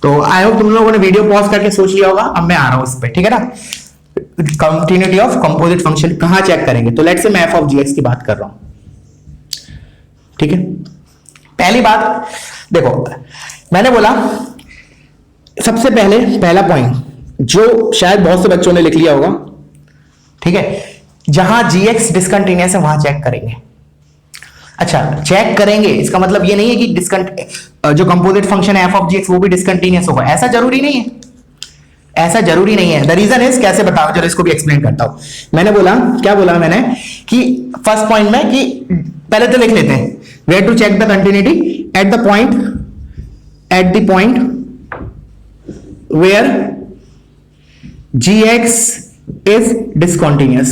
तो आई होप तुम लोगों ने वीडियो पॉज करके सोच लिया होगा, अब मैं आ रहा हूं इस पे, ठीक है ना। कंटिन्यूटी ऑफ कंपोजिट फंक्शन कहां चेक करेंगे? तो लेट्स से मैं f ऑफ gx की बात कर रहा हूं, ठीक है। पहली बात देखो, मैंने बोला सबसे पहले पहला पॉइंट जो शायद बहुत से बच्चों ने लिख लिया होगा, ठीक है, जहां gx डिसकंटिन्यूअस है वहां चेक करेंगे। अच्छा, चेक करेंगे इसका मतलब ये नहीं है कि जो कंपोजिट फंक्शन है f ऑफ gx वो भी डिसकंटिन्यूअस होगा, ऐसा जरूरी नहीं है, ऐसा जरूरी नहीं है। द रीजन इज, कैसे बताओ, चलो इसको भी एक्सप्लेन करता हूं। मैंने बोला, क्या बोला मैंने, कि फर्स्ट पॉइंट में कि पहले तो लिख लेते हैं, where to check the continuity at the point where gx is discontinuous,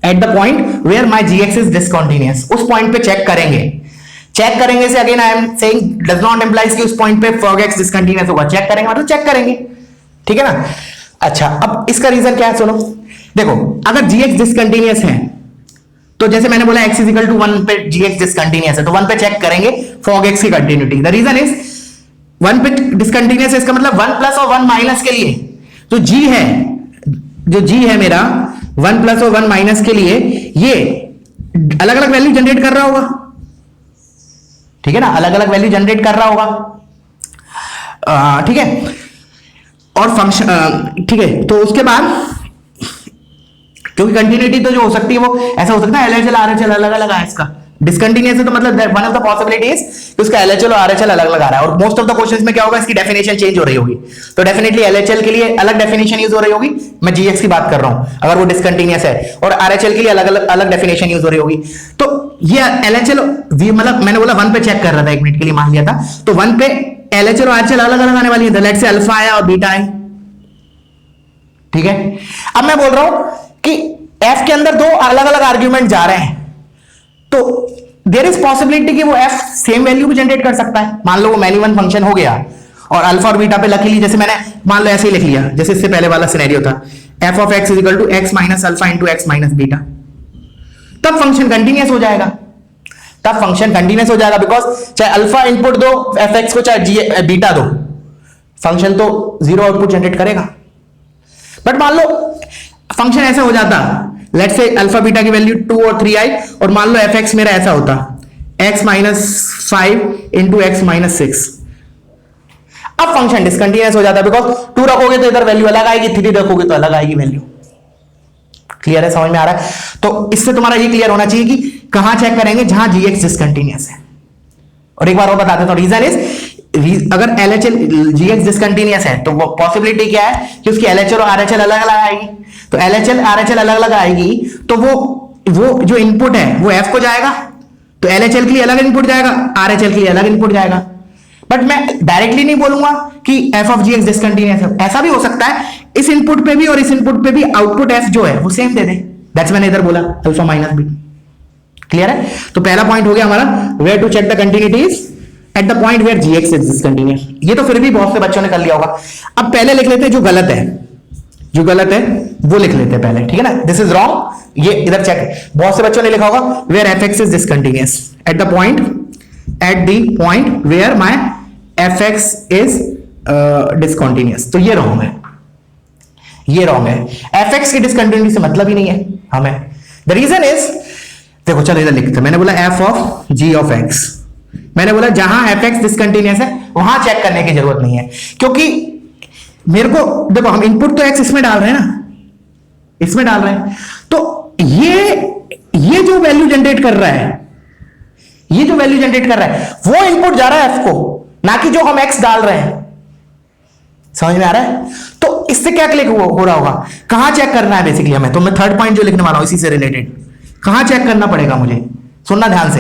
at the point where my gx is discontinuous, उस पॉइंट पे चेक करेंगे। चेक करेंगे से again I am saying does not implies कि उस पॉइंट पे fog(x) discontinuous होगा। Check करेंगे मतलब चेक करेंगे, ठीक है ना। अच्छा, अब इसका रीजन क्या है, सुनो। देखो, अगर gx डिसकंटिन्यूअस है तो जैसे मैंने बोला x इज इक्वल टू 1 पे gx डिसकंटिन्यूअस है, तो 1 पे चेक करेंगे fog(x) की कंटिन्यूटी। द रीजन इज 1 पे डिसकंटिन्यूअस है, इसका मतलब 1 प्लस और 1 माइनस के लिए तो g है, जो g है मेरा 1 प्लस और 1 माइनस के लिए ये अलग अलग वैल्यू जनरेट कर रहा होगा, ठीक है ना, अलग अलग वैल्यू जनरेट कर रहा होगा, ठीक है। और फंक्शन, ठीक है, तो उसके बाद क्योंकि कंटिन्यूटी तो जो हो सकती है वो ऐसा हो सकता है LHL RHL अलग अलग है, इसका डिसकंटिन्यूअस है तो मतलब वन ऑफ द पॉसिबिलिटीज कि उसका LHL और RHL अलग अलग आ रहा है। और मोस्ट ऑफ द क्वेश्चंस में क्या होगा, इसकी डेफिनेशन चेंज हो रही होगी, तो डेफिनेटली LHL के लिए अलग डेफिनेशन यूज हो रही होगी, मैं gx की बात कर रहा हूं अगर वो डिसकंटिन्यूअस है, और RHL के लिए अलग डेफिनेशन यूज हो रही होगी। तो ये LHL मतलब मैंने बोला 1 पे चेक कर रहा था, 1 मिनट के लिए मान लिया था, तो 1 पे LHL और RHL अलग अलग आने वाली है, लेट्स से अल्फा है और बीटा है, ठीक है। अब मैं बोल रहा हूं कि f के अंदर 2 अलग अलग आर्ग्यूमेंट जा रहे हैं, तो देयर इज पॉसिबिलिटी कि वो f सेम वैल्यू भी जनरेट कर सकता है। मान लो वो मैनी वन फंक्शन हो गया और अल्फा और बीटा पे लकीली जैसे मैंने मान लो ऐसे ही लिख लिया, जैसे इससे पहले वाला सिनेरियो था, f of x is equal to x minus alpha into x minus beta, तब फंक्शन कंटिन्यूअस हो जाएगा, तब फंक्शन कंटिन्यूअस हो जाएगा, बिकॉज चाहे अल्फा इनपुट दो fx को, चाहे बीटा दो, फंक्शन तो 0 आउटपुट जनरेट करेगा। बट मान लो फंक्शन ऐसा हो जाता, लेट्स से अल्फा बीटा की वैल्यू 2 और 3 आई, और मान लो fx मेरा ऐसा होता x minus 5 into x minus 6, अब फंक्शन डिसकंटिन्यूअस हो जाता, बिकॉज 2 रखोगे तो इधर वैल्यू अलग आएगी, 3 रखोगे तो अलग आएगी वैल्यू। क्लियर है, समझ में आ रहा है? तो इससे तुम्हारा ये क्लियर होना चाहिए कि कहां चेक करेंगे, जहां gx डिसकंटिन्यूअस है। और एक बार और बता देता हूं, रीजन इज अगर LHL gx डिसकंटिन्यूअस है तो वो पॉसिबिलिटी क्या है कि उसकी LHL और RHL अलग अलग आएगी, तो LHL RHL अलग अलग आएगी तो वो जो इनपुट है वो f को जाएगा, तो LHL के लिए अलग इनपुट जाएगा, RHL के लिए अलग इनपुट जाएगा। बट मैं डायरेक्टली नहीं बोलूंगा कि f ऑफ gx डिसकंटिन्यूअस है, ऐसा भी हो सकता है इस इनपुट पे भी और इस इनपुट पे भी आउटपुट f जो है वो सेम दे दे, दैट्स मैंने इधर बोला अल्फा माइनस बीटा। क्लियर है? तो पहला पॉइंट हो गया हमारा, where to check the continuities at the point where gx is discontinuous. ये तो फिर भी बहुत से बच्चों ने कर लिया होगा। अब पहले लिख लेते हैं जो गलत है, जो गलत है वो लिख लेते हैं पहले, ठीक है ना। दिस इज रॉन्ग, ये इधर चेक, बहुत से बच्चों ने लिखा होगा where fx is discontinuous at the point where my fx is discontinuous, तो ये रॉन्ग है, ये रॉन्ग है। fx की डिसकंटिन्यूटी से मतलब ही नहीं है हमें। द रीजन इज, देखो चलो इधर लिखते हैं, मैंने बोला f of g of x, मैंने बोला जहां fx डिसकंटिन्यूअस है वहां चेक करने की जरूरत नहीं है, क्योंकि मेरे को देखो हम इनपुट तो x इसमें डाल रहे हैं ना, इसमें डाल रहे हैं, तो ये जो वैल्यू जनरेट कर रहा है, ये जो वैल्यू जनरेट कर रहा है वो इनपुट जा रहा है f को, ना कि जो हम x डाल रहे हैं। समझ में आ रहा है? तो इससे क्या क्लिक हो रहा होगा, कहां चेक करना है बेसिकली हमें, तो मैं थर्ड पॉइंट जो लिखने वाला हूं इसी से रिलेटेड, कहां चेक करना पड़ेगा मुझे, सुनना ध्यान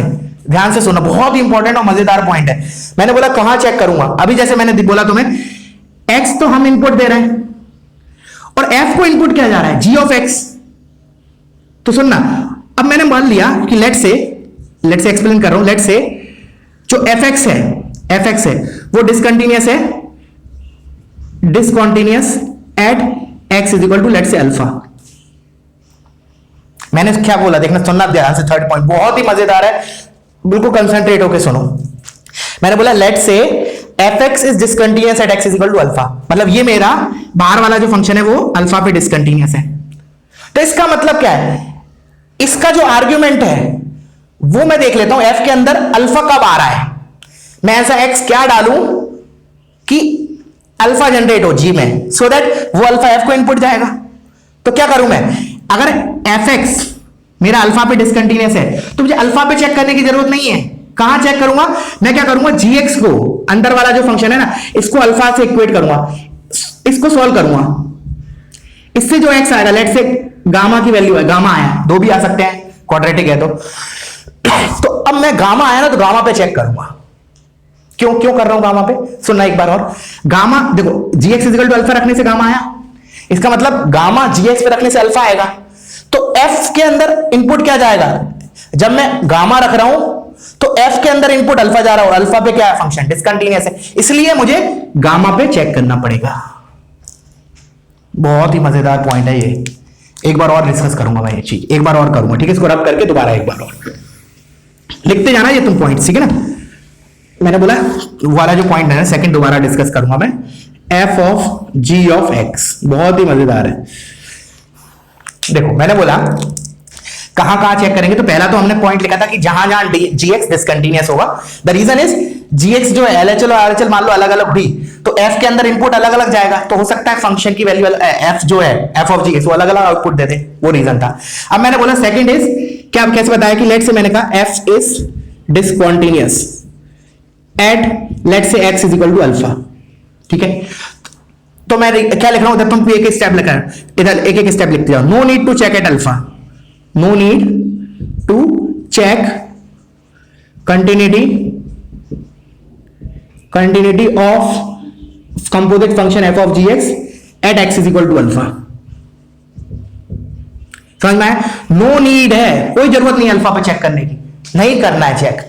से सुनना, बहुत ही इंपॉर्टेंट और मजेदार पॉइंट है। मैंने बोला कहां चेक करूंगा, अभी जैसे मैंने बोला तुम्हें x तो हम इनपुट दे रहे हैं, और एफ को इनपुट क्या जा रहा है, जी ऑफ एक्स। तो सुनना, अब मैंने मान लिया कि लेट से एक्सप्लेन कर रहा हूं, लेट से जो एफ एक्स है वो डिसकंटिन्यूअस है, discontinuous at x is equal to let say alpha. मैंने क्या बोला देखना, सुनना ध्यान से, थर्ड पॉइंट बहुत ही मजेदार है, बिल्कुल कंसंट्रेट होकर सुनो। मैंने बोला लेट से f x is discontinuous at x is equal to alpha, मतलब ये मेरा बाहर वाला जो फंक्शन है वो अल्फा पे डिसकंटिन्यूअस है। तो इसका मतलब क्या है, इसका जो आर्ग्यूमेंट है वो मैं देख लेता हूं, एफ के अंदर अल्फा कब आ रहा है, मैं ऐसा एक्स क्या डालूं कि अल्फा जनरेट हो जी में, सो दैट वो अल्फा एफ को इनपुट जाएगा। तो क्या करूं मैं, अगर एफ एक्स मेरा अल्फा पे डिसकंटिन्यूअस है तो मुझे अल्फा पे चेक करने की जरूरत नहीं है। कहां चेक करूंगा, मैं क्या करूंगा, जी एक्स को, अंदर वाला जो फंक्शन है ना, इसको अल्फा से इक्वेट करूंगा, इसको सॉल्व करूंगा, इससे जो एक्स आएगा, लेट से गामा की वैल्यू है, गामा आया, दो भी आ सकते हैं, क्वाड्रेटिक है तो अब मैं गामा आया ना तो गामा पे चेक करूंगा। क्यों कर रहा हूं गामा पे, सुनना एक बार और। गामा देखो, जी एक्स इक्वल टू अल्फा रखने से गामा आया, इसका मतलब गामा जी एक्स पे रखने से अल्फा आएगा। तो एफ के अंदर इनपुट क्या जाएगा, जब मैं गामा रख रहा हूं तो एफ के अंदर इनपुट अल्फा जा रहा है, अल्फा पे क्या है, फंक्शन डिसकंटिन्यूअस है, इसलिए मुझे गामा पे चेक करना पड़ेगा। बहुत ही मजेदार पॉइंट है ये, एक बार और डिस्कस करूंगा मैं ये चीज, एक बार और करूंगा, ठीक है, इसको रब करके दोबारा एक बार और लिखते जाना ये तुम पॉइंट, ठीक है ना। मैंने बोला वाला जो पॉइंट है सेकंड दोबारा डिस्कस करूंगा मैं, f of g of x, बहुत ही मजेदार है। देखो मैंने बोला कहां चेक करेंगे, तो पहला तो हमने पॉइंट लिखा था कि जहां जी एक्स डिसकंटिन्यूअस होगा, the reason is g x जो है एलएचएल और आरएचएल मान लो अलग अलग हुई तो एफ के अंदर इनपुट अलग अलग जाएगा, तो हो सकता है फंक्शन की वैल्यू एफ जो है एफ ऑफ जी एक्स वो अलग अलग आउटपुट देते, वो रीजन था। अब मैंने बोला सेकंड इज क्या, कैसे बताया कि लेट से मैंने कहा f is discontinuous at let say x is equal to alpha, ठीक है। तो मैं क्या लिख रहा हूं, तुम एक एक स्टेप लिखा है, इधर एक एक स्टेप लिखते जाओ। No need to check at alpha, no need to check continuity of composite function f of gx at x is equal to alpha. समझ में आया, नो नीड है, कोई जरूरत नहीं अल्फा पे चेक करने की, नहीं करना है चेक,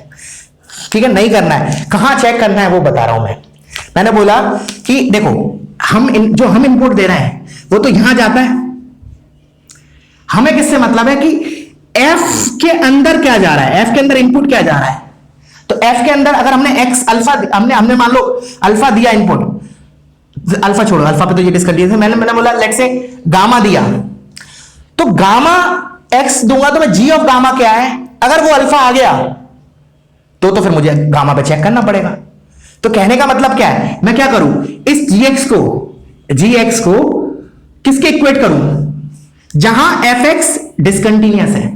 ठीक है, नहीं करना है। कहां चेक करना है वो बता रहा हूं मैं। मैंने बोला कि देखो जो हम इनपुट दे रहे हैं वो तो यहां जाता है, हमें किससे मतलब है कि एफ के अंदर क्या जा रहा है, एफ के अंदर इनपुट क्या जा रहा है। तो एफ के अंदर अगर हमने एक्स अल्फा हमने मान लो अल्फा दिया इनपुट, अल्फा छोड़ो, अल्फा पे तो ये डिस्कंटिन्यूअस है, मैंने बोला लेट से गामा दिया, तो गामा एक्स दूंगा तो मैं जी ऑफ गामा क्या है, अगर वो अल्फा आ गया तो फिर मुझे गामा पे चेक करना पड़ेगा। तो कहने का मतलब क्या है, मैं क्या करूं, इस जी एक्स को किसके इक्वेट करूं, जहां एफ एक्स डिसकंटिन्यूअस है।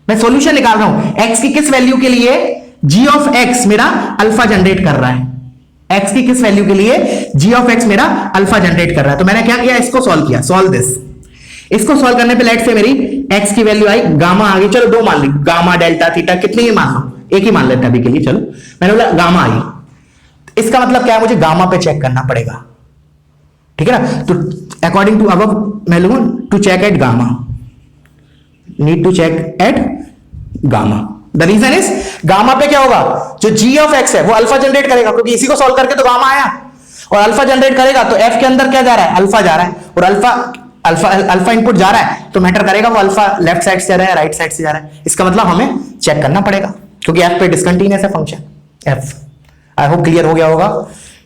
मैं सॉल्यूशन निकाल रहा हूं, एक्स की किस वैल्यू के लिए जी ऑफ एक्स मेरा अल्फा जनरेट कर रहा है, एक्स की किस वैल्यू के लिए जी ऑफ एक्स मेरा अल्फा जनरेट कर रहा है। तो मैंने क्या किया, इसको सॉल्व किया, सॉल्व दिस। इसको सॉल्व करने पे लेट से मेरी एक्स की वैल्यू आई, गामा आ गई, चलो दो मान ली, गामा डेल्टा थीटा कितनी ही मान लो, एक ही मान लेते हैं अभी के लिए, चलो मैंने बोला गामा आई। इसका मतलब क्या है, मुझे गामा पे चेक करना पड़ेगा, ठीक है ना। तो अकॉर्डिंग टू अब मैं लूंगा to check at gamma, need to check at gamma. The reason is gamma पे क्या होगा, जो जी ऑफ एक्स है वो अल्फा जनरेट करेगा, क्योंकि इसी को सॉल्व करके तो गामा आया, और अल्फा जनरेट करेगा तो एफ के अंदर क्या जा रहा है, अल्फा जा रहा है, और अल्फा इनपुट जा रहा है तो मैटर करेगा वो अल्फा लेफ्ट साइड से जा रहा है राइट साइड से जा रहा है। इसका मतलब हमें चेक करना पड़ेगा, क्योंकि एफ पे डिसकंटिन्यूअस है function F. I hope clear हो गया होगा,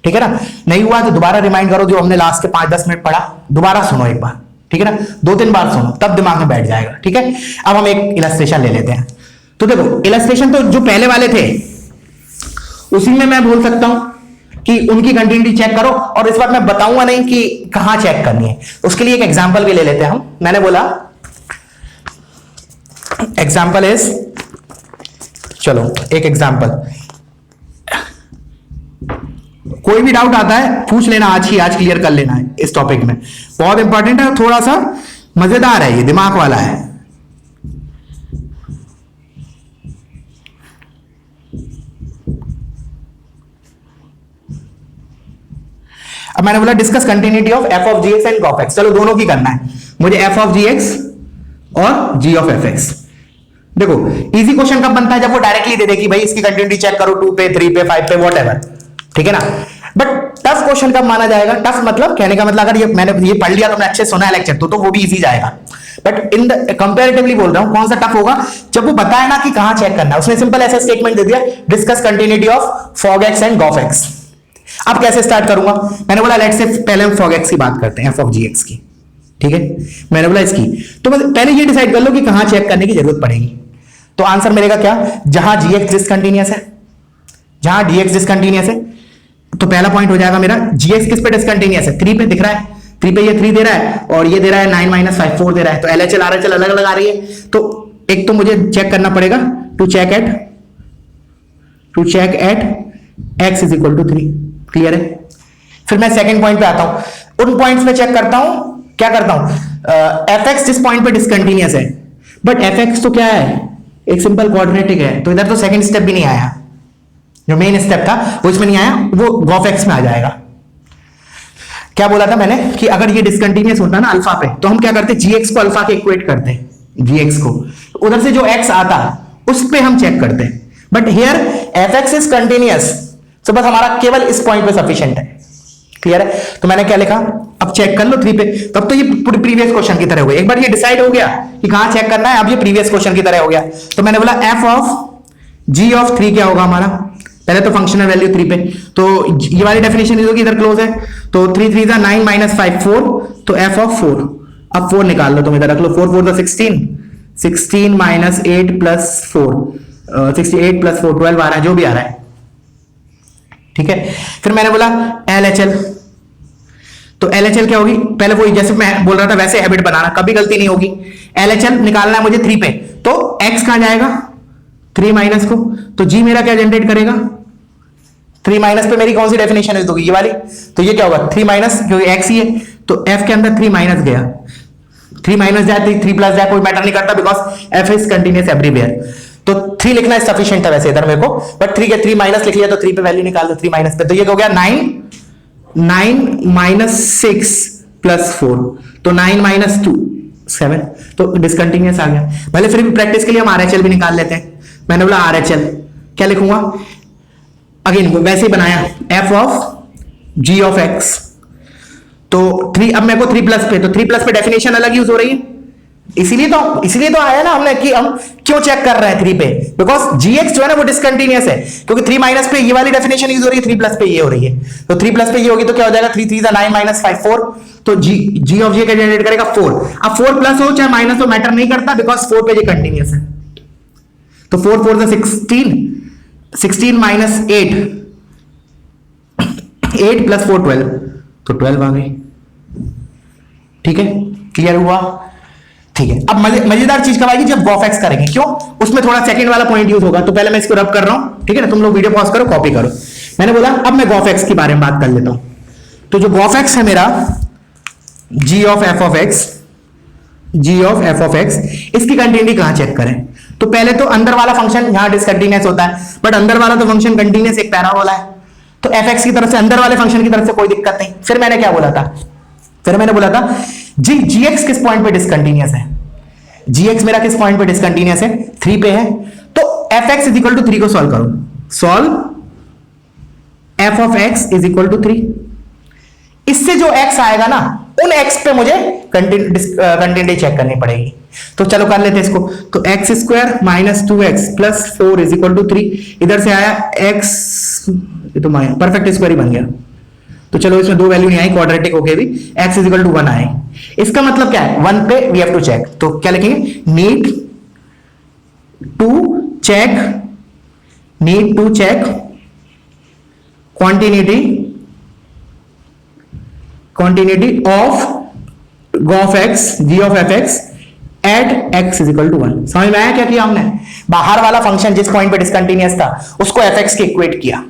ठीक है ना। नहीं हुआ तो दोबारा रिमाइंड करो, जो हमने लास्ट के 5-10 मिनट पढ़ा दोबारा सुनो एक बार, ठीक है ना, 2-3 बार सुनो तब दिमाग में बैठ जाएगा, ठीक है। अब हम एक इलस्ट्रेशन ले लेते हैं। तो देखो इलस्ट्रेशन तो जो पहले वाले थे उसी में मैं बोल सकता हूं कि उनकी कंटिन्यूटी चेक करो, और इस बार मैं बताऊंगा नहीं कि कहां चेक करनी है, उसके लिए एक एग्जांपल भी ले लेते हैं हम। मैंने बोला एग्जांपल इज, चलो एक एग्जांपल, कोई भी डाउट आता है पूछ लेना, आज क्लियर कर लेना है इस टॉपिक में, बहुत इंपॉर्टेंट है, थोड़ा सा मजेदार है, ये दिमाग वाला है। अब अब मैंने बोला discuss continuity of f of g x and gof x. चलो दोनों की करना है मुझे, एफ ऑफ जी एक्स और जी ऑफ एफ एक्स। देखो इजी क्वेश्चन कब बनता है, जब वो डायरेक्टली दे दे कि भाई इसकी कंटिन्यूटी चेक करो 2 पे 3 पे 5 पे वॉट एवर, ठीक है ना। बट टफ क्वेश्चन कब माना जाएगा, टफ मतलब कहने का मतलब अगर ये मैंने ये पढ़ लिया, तुमने अच्छे सुना है लेक्चर तो वो भी इजी जाएगा। बट इन द कंपैरेटिवली बोल रहा हूं कौन सा टफ होगा, जब वो बताया ना कि कहां चेक करना है। उसने सिंपल ऐसा स्टेटमेंट दे दिया, discuss continuity of fog x and gof x. अब कैसे स्टार्ट करूंगा, मैंने बोला लेट्स से पहले हम फॉग एक्स की बात करते हैं, एफ ऑफ जी एक्स की, ठीक है। मैंने बोला इसकी तो पहले ये डिसाइड कर लो कि कहां चेक करने की जरूरत पड़ेगी। तो आंसर मिलेगा क्या, जहां जी एक्स डिसकंटिन्यूअस है, जहां डी एक्स डिसकंटिन्यूअस है तो पहला पॉइंट हो जाएगा मेरा जी एक्स किस पे डिसकंटिन्यूअस है, 3 पे दिख रहा है, 3 पे ये 3 दे रहा है और ये दे रहा है 9 माइनस 5 4 दे रहा है, तो एलएचएल आरएचएल अलग अलग आ रही है। तो एक तो मुझे चेक करना पड़ेगा to check at x is equal to 3, clear है। फिर मैं सेकंड पॉइंट पे आता हूं, उन पॉइंट्स पे चेक करता हूं, क्या करता हूं, एफ एक्स जिस पॉइंट पे डिसकंटिन्यूअस है, बट एफ एक्स तो क्या है, एक सिंपल क्वाड्रेटिक है, तो इधर तो सेकंड स्टेप भी नहीं आया, जो मेन स्टेप था वो इसमें नहीं आया, वो गॉफ एक्स में आ जाएगा। क्या बोला था मैंने कि अगर ये डिसकंटिन्यूअस होता ना अल्फा पे, तो हम क्या करते, जी एक्स को अल्फा के इक्वेट करते हैं, जी एक्स को उधर से जो एक्स आता उस पे हम चेक करते हैं। But here F x is continuous, तो बस हमारा केवल इस पॉइंट पे सफिशिएंट है, क्लियर है। तो मैंने क्या लिखा, अब चेक कर लो 3 पे, तब तो ये प्रीवियस क्वेश्चन की तरह हो गया। एक बार ये डिसाइड हो गया कि कहां चेक करना है, अब ये प्रीवियस क्वेश्चन की तरह हो गया। तो मैंने बोला एफ ऑफ जी ऑफ 3 क्या होगा हमारा, पहले तो फंक्शनल वैल्यू 3 पे, तो ये वाली डेफिनेशन होगी, इधर क्लोज है, तो 3 3 जा 9 माइनस 5 4, तो एफ ऑफ 4, अब 4 निकाल लो, तुम इधर रख लो, 4 4 16, 16 माइनस 8 प्लस 4, 68 प्लस 4 12 आ रहा है, जो भी आ रहा है, ठीक है। फिर मैंने बोला एलएचएल, तो एलएचएल क्या होगी, पहले वो जैसे मैं बोल रहा था वैसे हैबिट बनाना, कभी गलती नहीं होगी। एलएचएल निकालना है मुझे 3 पे, तो एक्स कहां जाएगा 3 माइनस को, तो जी मेरा क्या जनरेट करेगा, 3 माइनस पे मेरी कौन सी डेफिनेशन है, तो ये वाली, तो ये क्या होगा 3 माइनस, क्योंकि एक्स ही है, तो एफ के अंदर 3 माइनस गया, 3 माइनस जाए 3 प्लस जाए कोई मैटर नहीं करता, because F is continuous everywhere. तो 3 लिखना सफिशिएंट था वैसे इधर मेरे को, बट 3 के 3 माइनस लिख लिया, तो 3 पे वैल्यू निकाल दो 3 माइनस पे, तो ये हो गया 9 माइनस 6 प्लस 4, तो 9 माइनस 2 7, तो डिसकंटिन्यूअस आ गया। भले फिर भी प्रैक्टिस के लिए हम आरएचएल भी निकाल लेते हैं। मैंने बोला आरएचएल क्या लिखूंगा, अगेन वैसे ही बनाया, f of g of x, तो 3, अब मेरे को 3 प्लस पे, तो 3 प्लस पे डेफिनेशन अलग यूज हो रही है, इसीलिए तो आया ना हमने कि हम क्यों चेक कर रहे हैं 3 पे, बिकॉज जी एक्स जो है ना वो डिसकंटिन्यूअस है, क्योंकि 3 माइनस पे ये वाली डेफिनेशन यूज हो रही है, 3 प्लस पे ये हो रही है, तो 3 प्लस पे ये होगी तो क्या हो जाएगा 3 3 9 माइनस 5 4, तो जी ऑफ जी का जनरेट करेगा 4। अब 4 प्लस हो चाहे माइनस हो मैटर नहीं करता, बिकॉज 4 पे ये कंटिन्यूअस है, तो 4 4 से 16 माइनस 8 प्लस 4 12, तो 12 आ गई, ठीक है, क्लियर हुआ, ठीक है। अब मजेदार चीज कब आएगी, जब गॉफ एक्स करेंगे, क्यों, उसमें थोड़ा सेकंड वाला पॉइंट यूज होगा। तो पहले मैं इसको रब कर रहा हूं, ठीक है ना, तुम लोग वीडियो पॉज करो, कॉपी करो। मैंने बोला अब मैं गॉफ एक्स के बारे में बात कर लेता हूं, तो जो गॉफ एक्स है मेरा जी ऑफ एफ ऑफ एक्स, इसकी कंटिन्यूटी कहां चेक करें, तो पहले तो अंदर वाला फंक्शन यहां डिसकंटिन्यूअस होता है, बट अंदर वाला तो फंक्शन कंटिन्यूअस एक पैराबोला है, तो एफ एक्स की तरफ से अंदर वाले फंक्शन की तरफ से कोई दिक्कत नहीं। फिर मैंने क्या बोला था, जी एक्स किस पॉइंट पे डिसकंटिन्यूअस है, जी एक्स मेरा किस पॉइंट पे डिसकंटिन्यूअस है, 3 पे है, तो f x is equal to 3 को सॉल्व करो, solve f of x is equal to 3, इससे जो एक्स आएगा ना उन एक्स पे मुझे कंटिन्यूटी चेक करनी पड़ेगी। तो चलो कर लेते हैं इसको, तो x square minus 2x plus 4 is equal to 3, इधर से आया x, ये तो परफेक्ट स्क्वायर ही बन गया, तो चलो इसमें 2 वैल्यू नहीं आई, क्वाड्रेटिक होके भी x इज इक्वल टू 1 आए। इसका मतलब क्या है, 1 पे वी हैव टू चेक, तो क्या लिखेंगे, need to check continuity of gof x g of f x at x is equal to 1। समझ में आया क्या किया हमने, बाहर वाला फंक्शन जिस पॉइंट पे डिसकंटिन्यूअस था उसको एफ एक्स के इक्वेट किया,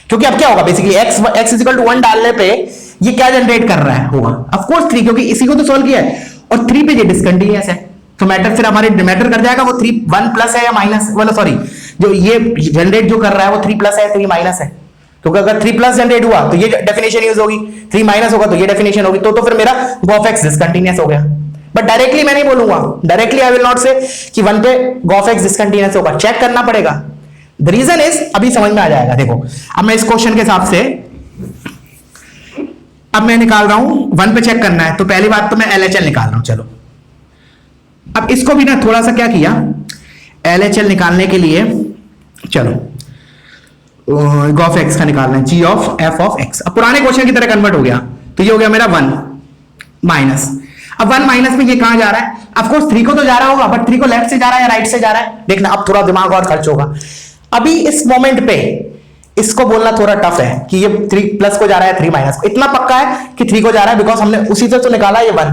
क्योंकि अब क्या होगा basically x is equal to 1 डालने पे ये क्या जनरेट कर रहा है, होगा ऑफ कोर्स 3, क्योंकि इसी को तो सॉल्व किया है, और 3 पे ये डिसकंटिन्यूअस है, तो मैटर फिर हमारे मैटर कर जाएगा वो 3 1 प्लस है या माइनस, मतलब सॉरी जो ये जनरेट जो कर रहा है वो 3 प्लस है 3 माइनस है, क्योंकि अगर 3 प्लस जनरेट हुआ तो ये डेफिनेशन यूज होगी, 3 माइनस होगा तो ये डेफिनेशन होगी, तो फिर मेरा गॉफ एक्स डिसकंटिन्यूअस हो गया। बट डायरेक्टली मैं नहीं बोलूंगा, डायरेक्टली आई विल नॉट से कि 1 पे गॉफ एक्स डिसकंटिन्यूअस होगा, चेक करना पड़ेगा। द रीजन इज, अभी समझ में आ जाएगा। देखो अब मैं इस क्वेश्चन के हिसाब से अब मैं निकाल रहा हूं 1 पे चेक करना है, तो पहली बात तो मैं LHL निकाल रहा हूं। चलो अब इसको भी ना थोड़ा सा क्या किया, LHL निकालने के लिए चलो गॉफ एक्स का निकालना है, जी ऑफ एफ ऑफ एक्स। अब पुराने क्वेश्चन की तरह कन्वर्ट हो गया, तो ये हो गया मेरा 1 माइनस। अब 1 माइनस में ये कहां जा रहा है, ऑफकोर्स 3 को तो जा रहा होगा, बट 3 को लेफ्ट से जा रहा है या राइट से जा रहा है, देखना अब थोड़ा दिमाग और खर्च होगा। अभी इस मोमेंट पे इसको बोलना थोड़ा टफ है कि ये 3 प्लस को जा रहा है 3 माइनस को। इतना पक्का है कि 3 को जा रहा है, बिकॉज हमने उसी से तो निकाला ये 1,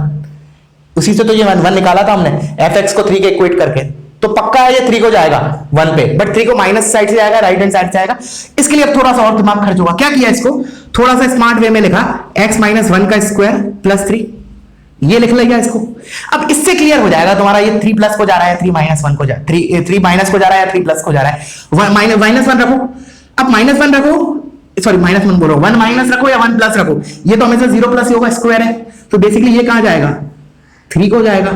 उसी से तो ये 1 निकाला था हमने एफ एक्स को 3 के इक्वेट करके, तो पक्का है ये 3 को जाएगा 1 पे, बट 3 को माइनस साइड से जाएगा, राइट हैंड साइड से आएगा। इसके लिए अब थोड़ा सा और दिमाग खर्च होगा। क्या किया, इसको थोड़ा सा स्मार्ट वे में लिखा, x माइनस 1 का स्क्वायर प्लस 3, ये लिख लिया इसको। अब इससे क्लियर हो जाएगा तुम्हारा ये 3 प्लस को जा रहा है 3 माइनस 1 को जा 3 माइनस को जा रहा है 3 प्लस को जा रहा है। माइनस 1 रखो, अब माइनस 1 रखो, सॉरी माइनस 1 बोलो, 1 माइनस रखो या 1 प्लस रखो, ये तो हमेशा 0 प्लस ही होगा, स्क्वायर है, तो बेसिकली ये कहां जाएगा 3 को जाएगा,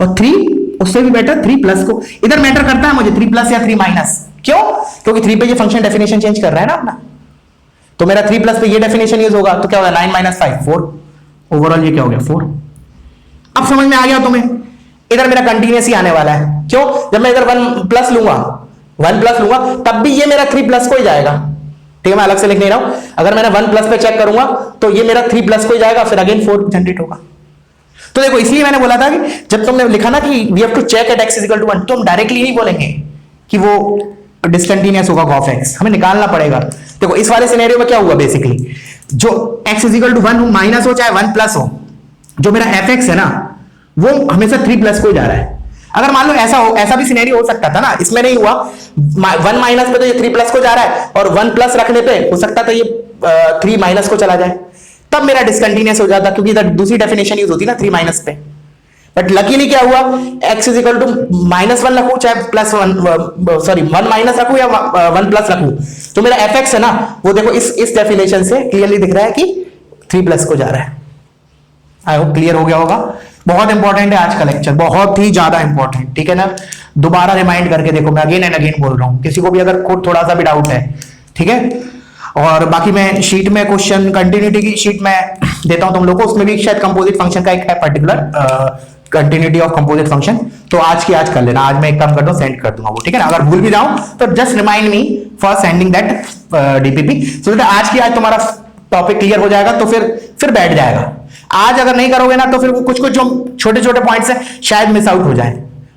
और 3 उससे भी बेटर 3 प्लस को। इधर मैटर करता है मुझे 3 प्लस या 3 माइनस, क्यों, क्योंकि 3 पे ये फंक्शन डेफिनेशन चेंज कर रहा है ना अपना, तो मेरा 3 प्लस पे ये डेफिनेशन यूज होगा, तो क्या होगा 9 माइनस 5 4, ओवरऑल ये क्या हो गया 4। अब समझ में आ गया तुम्हें, इधर मेरा कंटिन्यूस ही आने वाला है, क्यों, जब मैं इधर 1 प्लस लूंगा तब भी ये मेरा 3 प्लस को ही जाएगा, ठीक है, मैं अलग से लिख नहीं रहा हूं। अगर मैंने 1 प्लस पे चेक करूंगा तो ये मेरा 3 प्लस को ही जाएगा, फिर अगेन 4 जनरेट होगा। तो देखो इसलिए मैंने बोला था कि जब तुमने लिखा ना कि we have to check at x equal to 1, तो हम डायरेक्टली नहीं बोलेंगे कि वो डिसकंटिन्यूअस होगा गॉफ एक्स, हमें निकालना पड़ेगा। देखो इस वाले सिनेरियो में क्या हुआ, बेसिकली जो x इक्वल टू 1 माइनस हो चाहे 1 प्लस हो, जो मेरा एफ एक्स है ना वो हमेशा 3 प्लस को ही जा रहा है। अगर मान लो ऐसा भी सिनेरियो हो सकता था ना, इसमें नहीं हुआ, 1 माइनस पे तो ये 3 प्लस को जा रहा है, और 1 प्लस रखने पे हो सकता था ये 3 माइनस को चला जाए, तब मेरा डिसकंटिन्यूअस हो जाता, क्योंकि इधर दूसरी डेफिनेशन यूज होती ना 3 माइनस पे। बट लकीली क्या हुआ, x इज इक्वल टू -1 रखूं चाहे +1, सॉरी 1 माइनस रखूं या 1 प्लस रखूं, तो मेरा एफ एक्स है ना वो देखो इस डेफिनेशन से क्लियरली दिख रहा है कि 3 प्लस को जा रहा है। आई होप क्लियर हो गया होगा। बहुत इंपॉर्टेंट है आज का लेक्चर, बहुत ही ज्यादा इंपॉर्टेंट, ठीक है ना। दोबारा रिमाइंड करके देखो, मैं अगेन एंड अगेन बोल रहा हूं, किसी को भी अगर थोड़ा सा भी डाउट है, ठीक है। और बाकी मैं शीट में क्वेश्चन कंटिन्यूटी की शीट में देता हूं तुम लोग को, उसमें भी शायद कंपोजिट फंक्शन का एक है particular continuity of composite function, तो आज की आज कर लेना, आज मैं एक काम करता हूं सेंड कर दूंगा वो, ठीक है ना। अगर भूल भी जाऊं तो just remind me for sending that DPP, so that आज की आज तुम्हारा टॉपिक क्लियर हो जाएगा, तो फिर बैठ जाएगा। आज अगर नहीं करोगे ना तो फिर वो कुछ जो छोटे छोटे पॉइंट्स है शायद मिस आउट हो जाए,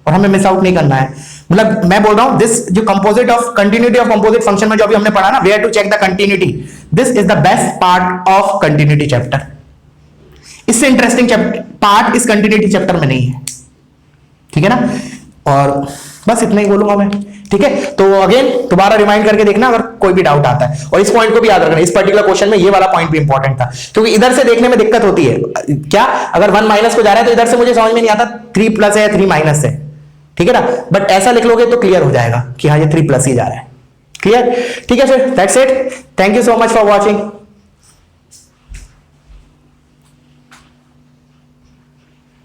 और हमें मिस आउट नहीं करना है। मतलब मैं बोल रहा हूं दिस जो composite of continuity of composite function में जो अभी हमने पढ़ा ना, where to check the continuity, this is the best part of continuity chapter. इससे इंटरेस्टिंग पार्ट इस कंटिन्यूटी चैप्टर में नहीं है, ठीक है ना। और बस इतना ही बोलूंगा मैं, ठीक है। तो अगेन दोबारा रिमाइंड करके देखना अगर कोई भी डाउट आता है, और इस पॉइंट को भी याद रखना, इस पर्टिकुलर क्वेश्चन में ये वाला पॉइंट भी इंपॉर्टेंट था, क्योंकि इधर से देखने में दिक्कत होती है। क्या अगर 1 माइनस को जा रहा है तो इधर से मुझे समझ में नहीं आता 3 प्लस है या 3 माइनस है, ठीक है ना। बट ऐसा लिख लोगे तो क्लियर हो जाएगा कि हाँ ये 3 प्लस ही जा रहा है, क्लियर, ठीक है। फिर that's it, thank you so much for watching.